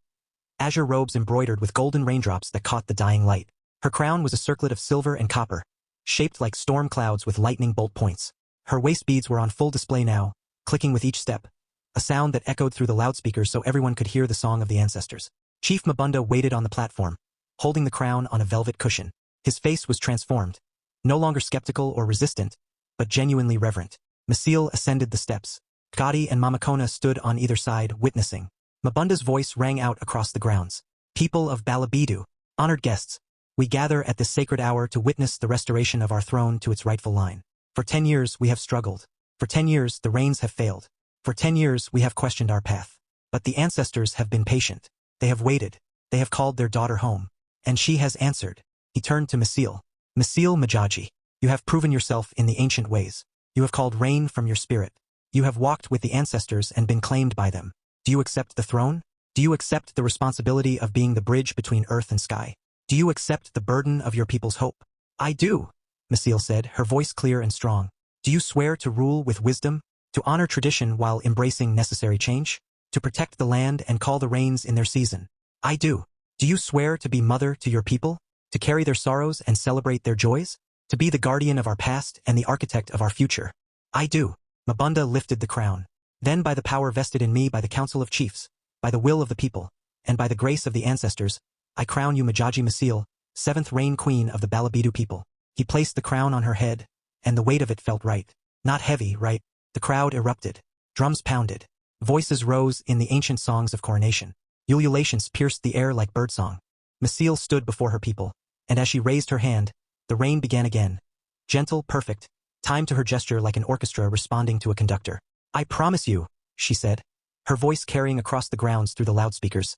azure robes embroidered with golden raindrops that caught the dying light. Her crown was a circlet of silver and copper, shaped like storm clouds with lightning bolt points. Her waist beads were on full display now, clicking with each step, a sound that echoed through the loudspeakers so everyone could hear the song of the ancestors. Chief Mabunda waited on the platform, holding the crown on a velvet cushion. His face was transformed, no longer skeptical or resistant, but genuinely reverent. Masele ascended the steps. Kati and Mama Kona stood on either side, witnessing. Mabunda's voice rang out across the grounds. People of Balobedu, honored guests, we gather at this sacred hour to witness the restoration of our throne to its rightful line. For 10 years we have struggled. For 10 years the rains have failed. For 10 years we have questioned our path. But the ancestors have been patient. They have waited. They have called their daughter home. And she has answered. He turned to Masele. Masele Majaji, you have proven yourself in the ancient ways. You have called rain from your spirit. You have walked with the ancestors and been claimed by them. Do you accept the throne? Do you accept the responsibility of being the bridge between earth and sky? Do you accept the burden of your people's hope? I do, Masele said, her voice clear and strong. Do you swear to rule with wisdom? To honor tradition while embracing necessary change? To protect the land and call the rains in their season? I do. Do you swear to be mother to your people? To carry their sorrows and celebrate their joys? To be the guardian of our past and the architect of our future? I do. Mabunda lifted the crown. Then by the power vested in me by the Council of Chiefs, by the will of the people, and by the grace of the ancestors, I crown you Majaji Masele, 7th Rain Queen of the Balobedu people. He placed the crown on her head, and the weight of it felt right. Not heavy, right? The crowd erupted. Drums pounded. Voices rose in the ancient songs of coronation. Ululations pierced the air like birdsong. Masele stood before her people, and as she raised her hand, the rain began again. Gentle, perfect, timed to her gesture like an orchestra responding to a conductor. I promise you, she said, her voice carrying across the grounds through the loudspeakers,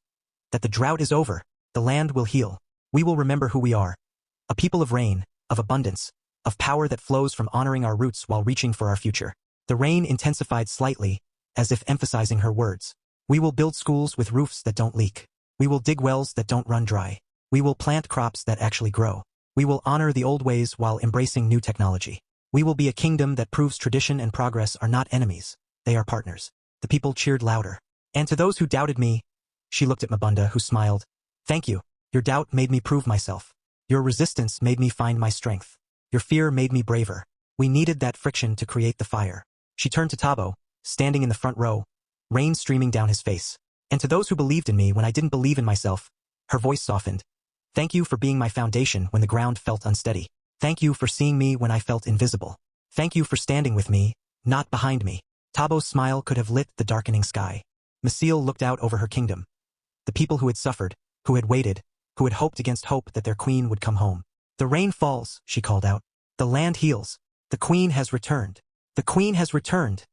that the drought is over, the land will heal. We will remember who we are. A people of rain, of abundance, of power that flows from honoring our roots while reaching for our future. The rain intensified slightly, as if emphasizing her words. We will build schools with roofs that don't leak. We will dig wells that don't run dry. We will plant crops that actually grow. We will honor the old ways while embracing new technology. We will be a kingdom that proves tradition and progress are not enemies, they are partners. The people cheered louder. And to those who doubted me, she looked at Mabunda, who smiled. Thank you. Your doubt made me prove myself. Your resistance made me find my strength. Your fear made me braver. We needed that friction to create the fire. She turned to Tabo, standing in the front row, rain streaming down his face. And to those who believed in me when I didn't believe in myself, her voice softened. Thank you for being my foundation when the ground felt unsteady. Thank you for seeing me when I felt invisible. Thank you for standing with me, not behind me. Tabo's smile could have lit the darkening sky. Masele looked out over her kingdom. The people who had suffered, who had waited, who had hoped against hope that their queen would come home. The rain falls, she called out. The land heals. The queen has returned. The queen has returned.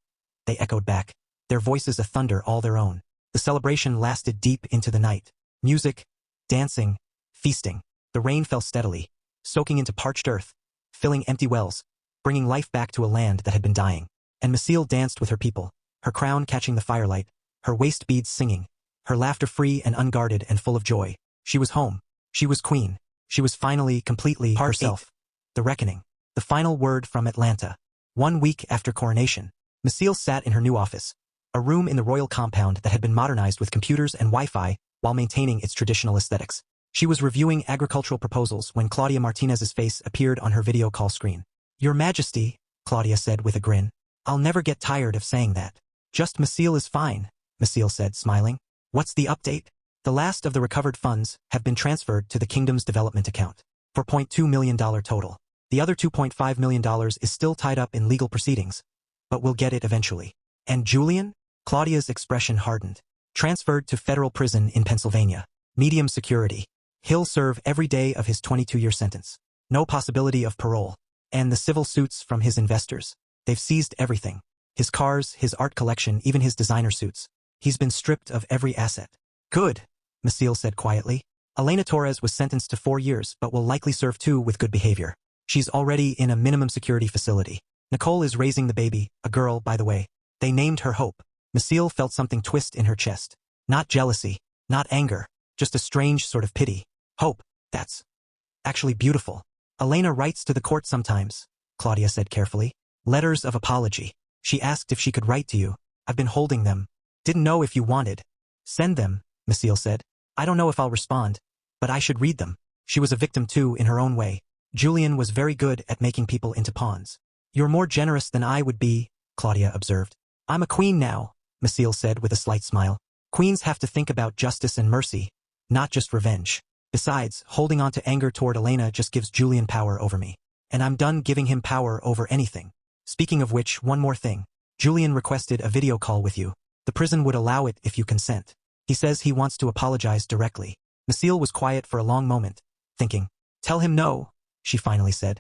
They echoed back, their voices a thunder all their own. The celebration lasted deep into the night. Music, dancing, feasting. The rain fell steadily, soaking into parched earth, filling empty wells, bringing life back to a land that had been dying. And Masele danced with her people, her crown catching the firelight, her waist beads singing, her laughter free and unguarded and full of joy. She was home. She was queen. She was finally, completely herself. The reckoning. The final word from Atlanta. 1 week after coronation, Masele sat in her new office, a room in the royal compound that had been modernized with computers and Wi-Fi while maintaining its traditional aesthetics. She was reviewing agricultural proposals when Claudia Martinez's face appeared on her video call screen. Your Majesty, Claudia said with a grin. I'll never get tired of saying that. Just Masele is fine, Masele said, smiling. What's the update? The last of the recovered funds have been transferred to the kingdom's development account. $4.2 million total. The other $2.5 million is still tied up in legal proceedings, but we'll get it eventually. And Julian? Claudia's expression hardened. Transferred to federal prison in Pennsylvania. Medium security. He'll serve every day of his 22-year sentence. No possibility of parole. And the civil suits from his investors. They've seized everything. His cars, his art collection, even his designer suits. He's been stripped of every asset. Good, Masele said quietly. Elena Torres was sentenced to 4 years but will likely serve 2 with good behavior. She's already in a minimum security facility. Nicole is raising the baby, a girl, by the way. They named her Hope. Masele felt something twist in her chest. Not jealousy, not anger, just a strange sort of pity. Hope, that's actually beautiful. Elena writes to the court sometimes, Claudia said carefully. Letters of apology. She asked if she could write to you. I've been holding them. Didn't know if you wanted. Send them, Masele said. I don't know if I'll respond, but I should read them. She was a victim too in her own way. Julian was very good at making people into pawns. You're more generous than I would be, Claudia observed. I'm a queen now, Masele said with a slight smile. Queens have to think about justice and mercy, not just revenge. Besides, holding on to anger toward Elena just gives Julian power over me. And I'm done giving him power over anything. Speaking of which, one more thing. Julian requested a video call with you. The prison would allow it if you consent. He says he wants to apologize directly. Masele was quiet for a long moment, thinking. Tell him no, she finally said.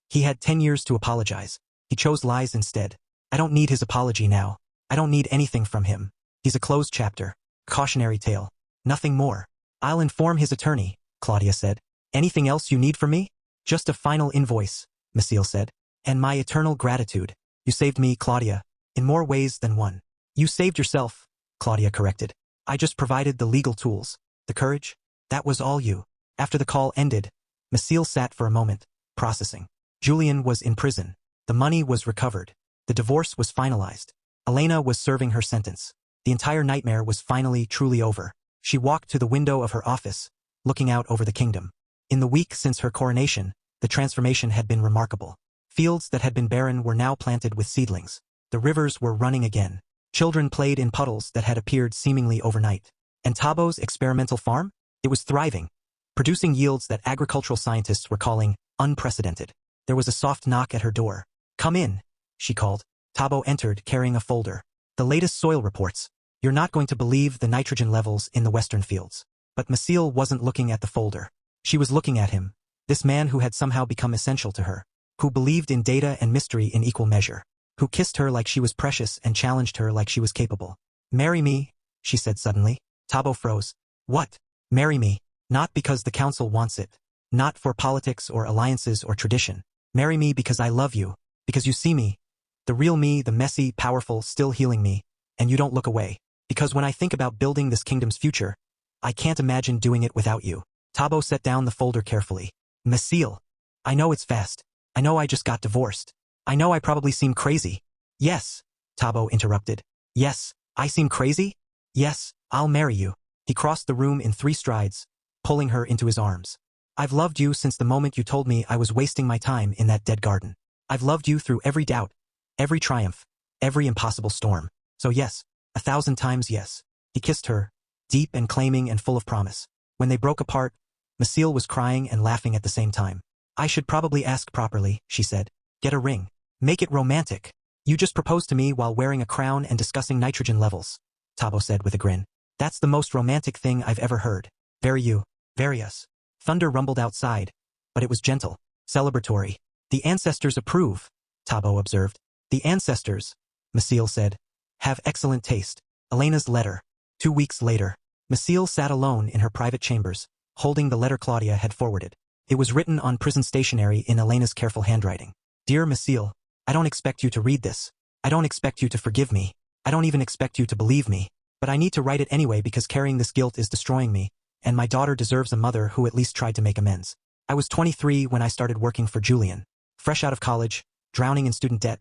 He had 10 years to apologize. He chose lies instead. I don't need his apology now. I don't need anything from him. He's a closed chapter. Cautionary tale. Nothing more. I'll inform his attorney, Claudia said. Anything else you need from me? Just a final invoice, Masele said. And my eternal gratitude. You saved me, Claudia, in more ways than one. You saved yourself, Claudia corrected. I just provided the legal tools. The courage? That was all you. After the call ended, Masele sat for a moment, processing. Julian was in prison. The money was recovered. The divorce was finalized. Elena was serving her sentence. The entire nightmare was finally truly over. She walked to the window of her office, looking out over the kingdom. In the week since her coronation, the transformation had been remarkable. Fields that had been barren were now planted with seedlings. The rivers were running again. Children played in puddles that had appeared seemingly overnight. And Tabo's experimental farm? It was thriving, producing yields that agricultural scientists were calling unprecedented. There was a soft knock at her door. Come in, she called. Tabo entered carrying a folder. The latest soil reports. You're not going to believe the nitrogen levels in the western fields. But Masele wasn't looking at the folder. She was looking at him, this man who had somehow become essential to her, who believed in data and mystery in equal measure, who kissed her like she was precious and challenged her like she was capable. Marry me, she said suddenly. Tabo froze. What? Marry me. Not because the council wants it. Not for politics or alliances or tradition. Marry me because I love you, because you see me, the real me, the messy, powerful, still healing me, and you don't look away. Because when I think about building this kingdom's future, I can't imagine doing it without you. Tabo set down the folder carefully. Masele. I know it's fast. I know I just got divorced. I know I probably seem crazy. Yes, Tabo interrupted. Yes, I seem crazy? Yes, I'll marry you. He crossed the room in 3 strides, pulling her into his arms. I've loved you since the moment you told me I was wasting my time in that dead garden. I've loved you through every doubt, every triumph, every impossible storm. So yes, 1,000 times yes. He kissed her, deep and claiming and full of promise. When they broke apart, Masele was crying and laughing at the same time. I should probably ask properly, she said. Get a ring. Make it romantic. You just proposed to me while wearing a crown and discussing nitrogen levels, Tabo said with a grin. That's the most romantic thing I've ever heard. Very you, very us. Thunder rumbled outside, but it was gentle, celebratory. The ancestors approve, Tabo observed. The ancestors, Masele said, have excellent taste. Elena's letter. 2 weeks later, Masele sat alone in her private chambers, holding the letter Claudia had forwarded. It was written on prison stationery in Elena's careful handwriting. Dear Masele, I don't expect you to read this. I don't expect you to forgive me. I don't even expect you to believe me. But I need to write it anyway because carrying this guilt is destroying me, and my daughter deserves a mother who at least tried to make amends. I was 23 when I started working for Julian. Fresh out of college, drowning in student debt,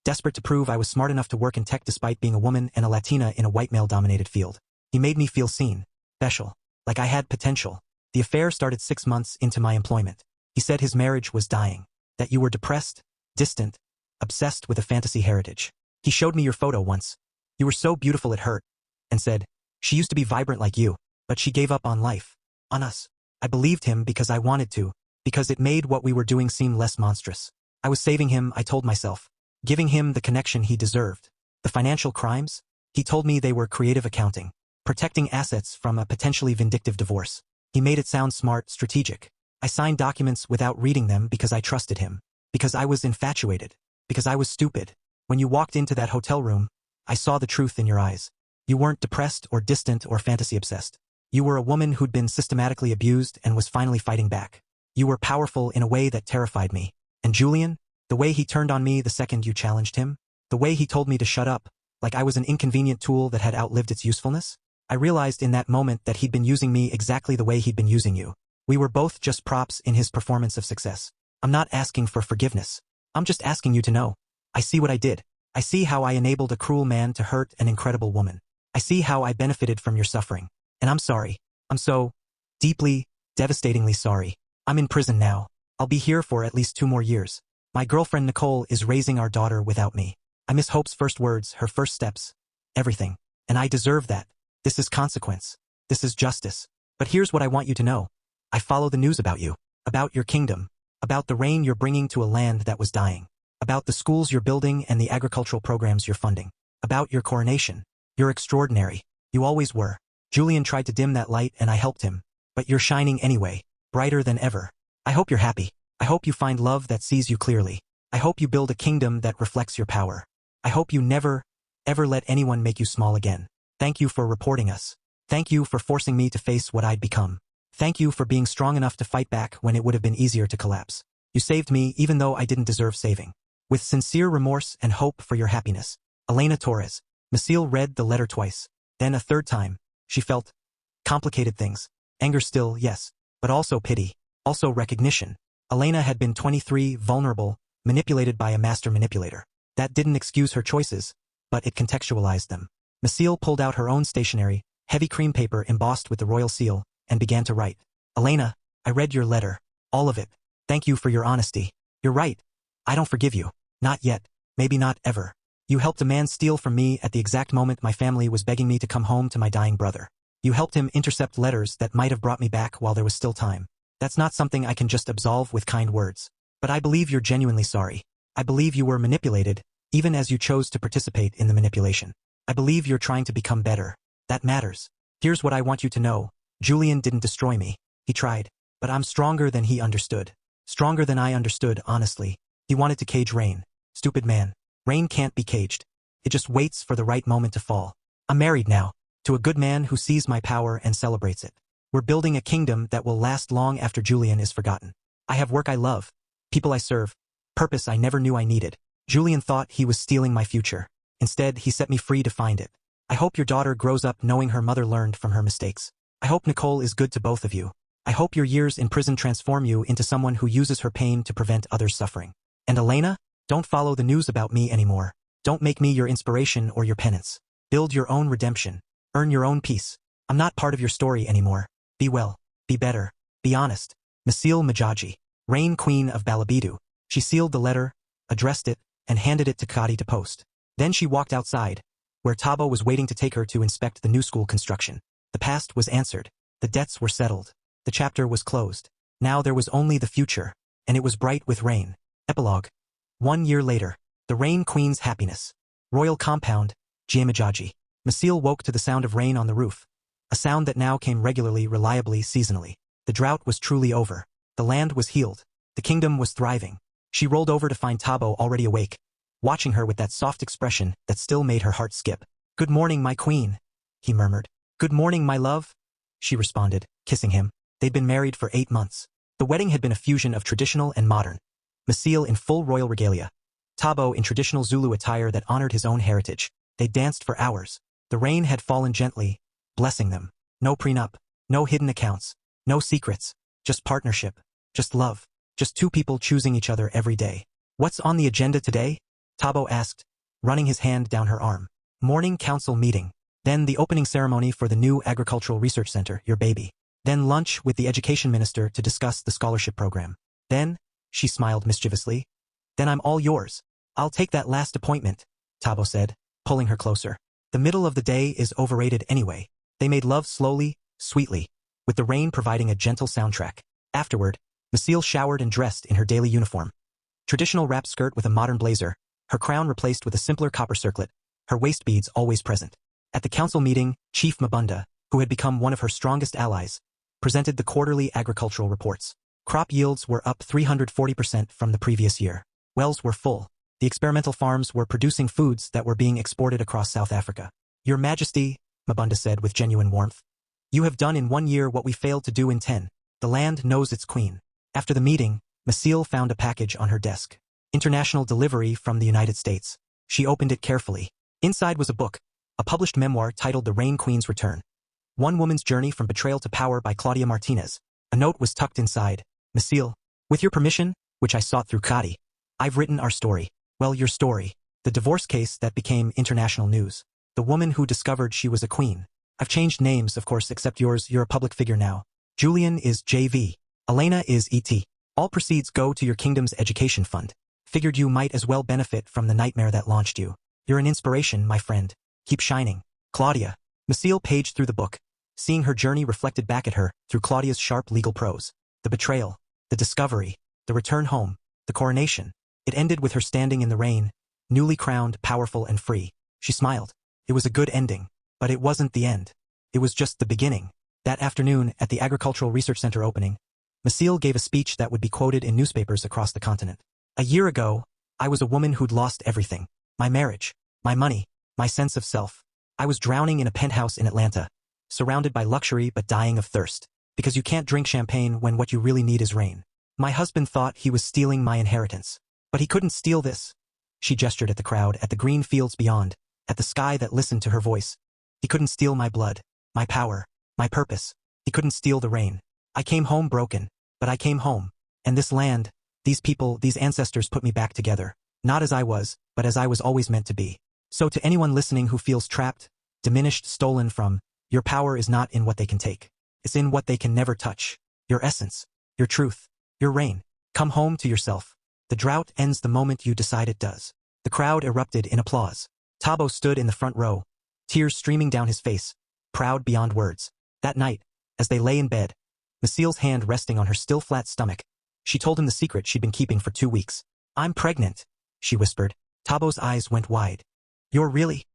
desperate to prove I was smart enough to work in tech despite being a woman and a Latina in a white male-dominated field. He made me feel seen, special, like I had potential. The affair started 6 months into my employment. He said his marriage was dying, that you were depressed, distant, obsessed with a fantasy heritage. He showed me your photo once. You were so beautiful it hurt, and said, she used to be vibrant like you, but she gave up on life, on us. I believed him because I wanted to, because it made what we were doing seem less monstrous. I was saving him, I told myself, giving him the connection he deserved. The financial crimes? He told me they were creative accounting, protecting assets from a potentially vindictive divorce. He made it sound smart, strategic. I signed documents without reading them because I trusted him, because I was infatuated, because I was stupid. When you walked into that hotel room, I saw the truth in your eyes. You weren't depressed or distant or fantasy-obsessed. You were a woman who'd been systematically abused and was finally fighting back. You were powerful in a way that terrified me. And Julian, the way he turned on me the second you challenged him, the way he told me to shut up, like I was an inconvenient tool that had outlived its usefulness, I realized in that moment that he'd been using me exactly the way he'd been using you. We were both just props in his performance of success. I'm not asking for forgiveness. I'm just asking you to know. I see what I did. I see how I enabled a cruel man to hurt an incredible woman. I see how I benefited from your suffering. And I'm sorry. I'm so deeply, devastatingly sorry. I'm in prison now. I'll be here for at least 2 more years. My girlfriend Nicole is raising our daughter without me. I miss Hope's first words, her first steps, everything. And I deserve that. This is consequence. This is justice. But here's what I want you to know. I follow the news about you, about your kingdom, about the rain you're bringing to a land that was dying, about the schools you're building and the agricultural programs you're funding, about your coronation. You're extraordinary. You always were. Julian tried to dim that light and I helped him. But you're shining anyway, brighter than ever. I hope you're happy. I hope you find love that sees you clearly. I hope you build a kingdom that reflects your power. I hope you never, ever let anyone make you small again. Thank you for reporting us. Thank you for forcing me to face what I'd become. Thank you for being strong enough to fight back when it would have been easier to collapse. You saved me even though I didn't deserve saving. With sincere remorse and hope for your happiness. Elena Torres. Masele read the letter twice. Then a third time. She felt complicated things. Anger still, yes, but also pity. Also recognition. Elena had been 23, vulnerable, manipulated by a master manipulator. That didn't excuse her choices, but it contextualized them. Masele pulled out her own stationery, heavy cream paper embossed with the royal seal, and began to write. Elena, I read your letter. All of it. Thank you for your honesty. You're right. I don't forgive you. Not yet. Maybe not ever. You helped a man steal from me at the exact moment my family was begging me to come home to my dying brother. You helped him intercept letters that might have brought me back while there was still time. That's not something I can just absolve with kind words. But I believe you're genuinely sorry. I believe you were manipulated, even as you chose to participate in the manipulation. I believe you're trying to become better. That matters. Here's what I want you to know. Julian didn't destroy me. He tried. But I'm stronger than he understood. Stronger than I understood, honestly. He wanted to cage Rain. Stupid man. Rain can't be caged. It just waits for the right moment to fall. I'm married now. To a good man who sees my power and celebrates it. We're building a kingdom that will last long after Julian is forgotten. I have work I love. People I serve. Purpose I never knew I needed. Julian thought he was stealing my future. Instead, he set me free to find it. I hope your daughter grows up knowing her mother learned from her mistakes. I hope Nicole is good to both of you. I hope your years in prison transform you into someone who uses her pain to prevent others' suffering. And Elena, don't follow the news about me anymore. Don't make me your inspiration or your penance. Build your own redemption. Earn your own peace. I'm not part of your story anymore. Be well. Be better. Be honest. Masele Majaji, Rain Queen of Balobedu. She sealed the letter, addressed it, and handed it to Kadi to post. Then she walked outside, where Tabo was waiting to take her to inspect the new school construction. The past was answered. The debts were settled. The chapter was closed. Now there was only the future, and it was bright with rain. Epilogue. 1 year later. The Rain Queen's happiness. Royal compound, Jiamajaji. Masele woke to the sound of rain on the roof. A sound that now came regularly, reliably, seasonally. The drought was truly over. The land was healed. The kingdom was thriving. She rolled over to find Tabo already awake, watching her with that soft expression that still made her heart skip. "Good morning, my queen," he murmured. "Good morning, my love," she responded, kissing him. They'd been married for 8 months. The wedding had been a fusion of traditional and modern. Masele in full royal regalia. Tabo in traditional Zulu attire that honored his own heritage. They danced for hours. The rain had fallen gently, blessing them. No prenup. No hidden accounts. No secrets. Just partnership. Just love. Just two people choosing each other every day. "What's on the agenda today?" Tabo asked, running his hand down her arm. "Morning council meeting. Then the opening ceremony for the new Agricultural Research Center, your baby. Then lunch with the education minister to discuss the scholarship program. Then," she smiled mischievously, "then I'm all yours. I'll take that last appointment," Tabo said, pulling her closer. The middle of the day is overrated anyway. They made love slowly, sweetly, with the rain providing a gentle soundtrack. Afterward, Masele showered and dressed in her daily uniform. Traditional wrap skirt with a modern blazer, her crown replaced with a simpler copper circlet, her waist beads always present. At the council meeting, Chief Mabunda, who had become one of her strongest allies, presented the quarterly agricultural reports. Crop yields were up 340% from the previous year. Wells were full. The experimental farms were producing foods that were being exported across South Africa. "Your Majesty," Mabunda said with genuine warmth, "you have done in 1 year what we failed to do in 10. The land knows its queen." After the meeting, Masele found a package on her desk. International delivery from the United States. She opened it carefully. Inside was a book, a published memoir titled The Rain Queen's Return. One Woman's Journey from Betrayal to Power by Claudia Martinez. A note was tucked inside. "Masele, with your permission, which I sought through Kadi, I've written our story. Well, your story. The divorce case that became international news. The woman who discovered she was a queen. I've changed names, of course, except yours. You're a public figure now. Julian is JV. Elena is ET. All proceeds go to your kingdom's education fund. Figured you might as well benefit from the nightmare that launched you. You're an inspiration, my friend. Keep shining. Claudia." Masele paged through the book, seeing her journey reflected back at her through Claudia's sharp legal prose. The betrayal, the discovery, the return home, the coronation. It ended with her standing in the rain, newly crowned, powerful and free. She smiled. It was a good ending, but it wasn't the end. It was just the beginning. That afternoon, at the Agricultural Research Center opening, Masele gave a speech that would be quoted in newspapers across the continent. "A year ago, I was a woman who'd lost everything. My marriage, my money, my sense of self. I was drowning in a penthouse in Atlanta, surrounded by luxury but dying of thirst. Because you can't drink champagne when what you really need is rain. My husband thought he was stealing my inheritance. But he couldn't steal this." She gestured at the crowd, at the green fields beyond, at the sky that listened to her voice. "He couldn't steal my blood, my power, my purpose. He couldn't steal the rain. I came home broken, but I came home. And this land, these people, these ancestors put me back together. Not as I was, but as I was always meant to be. So to anyone listening who feels trapped, diminished, stolen from, your power is not in what they can take. It's in what they can never touch. Your essence, your truth, your rain. Come home to yourself. The drought ends the moment you decide it does." The crowd erupted in applause. Tabo stood in the front row, tears streaming down his face, proud beyond words. That night, as they lay in bed, Masele's hand resting on her still flat stomach, she told him the secret she'd been keeping for 2 weeks. "I'm pregnant," she whispered. Tabo's eyes went wide. "You're really?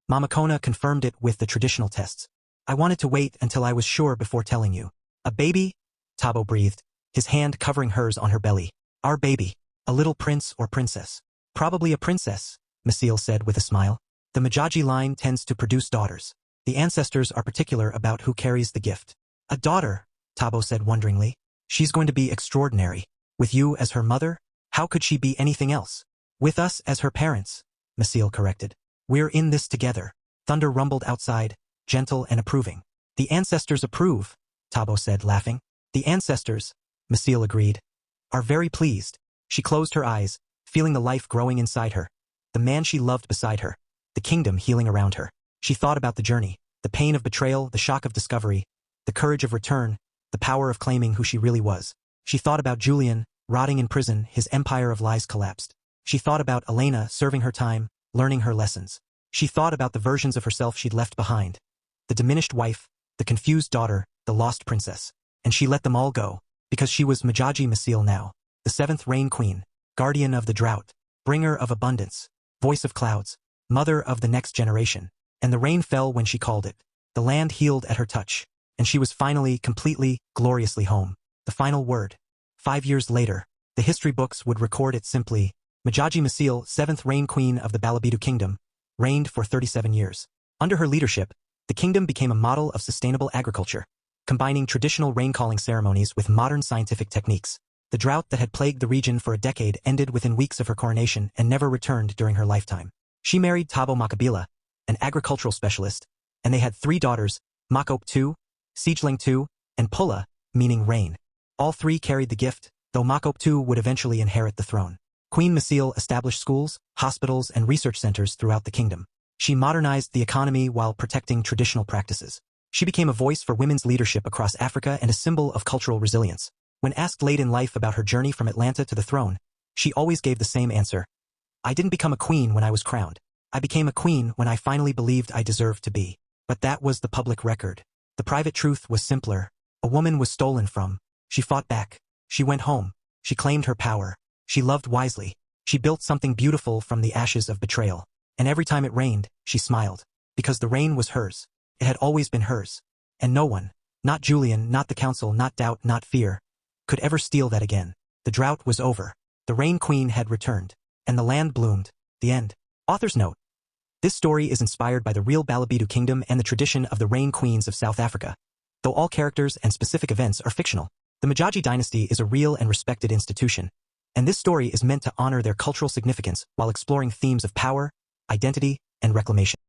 Mama Kona confirmed it with the traditional tests. I wanted to wait until I was sure before telling you. A baby? Tabo breathed, his hand covering hers on her belly. Our baby. A little prince or princess. Probably a princess, Masele said with a smile. The Majaji line tends to produce daughters. The ancestors are particular about who carries the gift. A daughter, Tabo said wonderingly. She's going to be extraordinary. With you as her mother? How could she be anything else? With us as her parents, Masele corrected. We're in this together. Thunder rumbled outside, gentle and approving. The ancestors approve, Tabo said, laughing. The ancestors, Masele agreed, are very pleased. She closed her eyes, feeling the life growing inside her. The man she loved beside her. The kingdom healing around her. She thought about the journey, the pain of betrayal, the shock of discovery, the courage of return, the power of claiming who she really was. She thought about Julian, rotting in prison, his empire of lies collapsed. She thought about Elena serving her time, learning her lessons. She thought about the versions of herself she'd left behind. The diminished wife, the confused daughter, the lost princess. And she let them all go, because she was Majaji Masele now, the seventh rain queen, guardian of the drought, bringer of abundance, voice of clouds, mother of the next generation. And the rain fell when she called it. The land healed at her touch. And she was finally, completely, gloriously home. The final word. 5 years later, the history books would record it simply. Majaji Masele, seventh rain queen of the Balobedu kingdom, reigned for 37 years. Under her leadership, the kingdom became a model of sustainable agriculture, combining traditional rain-calling ceremonies with modern scientific techniques. The drought that had plagued the region for a decade ended within weeks of her coronation and never returned during her lifetime. She married Tabo Makabila, an agricultural specialist, and they had 3 daughters, Makop II, Siegeling II, and Pulla, meaning rain. All 3 carried the gift, though Makop II would eventually inherit the throne. Queen Masele established schools, hospitals, and research centers throughout the kingdom. She modernized the economy while protecting traditional practices. She became a voice for women's leadership across Africa and a symbol of cultural resilience. When asked late in life about her journey from Atlanta to the throne, she always gave the same answer. I didn't become a queen when I was crowned. I became a queen when I finally believed I deserved to be. But that was the public record. The private truth was simpler. A woman was stolen from. She fought back. She went home. She claimed her power. She loved wisely. She built something beautiful from the ashes of betrayal. And every time it rained, she smiled. Because the rain was hers. It had always been hers. And no one, not Julian, not the council, not doubt, not fear, could ever steal that again. The drought was over. The rain queen had returned. And the land bloomed. The end. Author's note. This story is inspired by the real Balobedu kingdom and the tradition of the rain queens of South Africa. Though all characters and specific events are fictional, the Majaji dynasty is a real and respected institution. And this story is meant to honor their cultural significance while exploring themes of power, identity, and reclamation.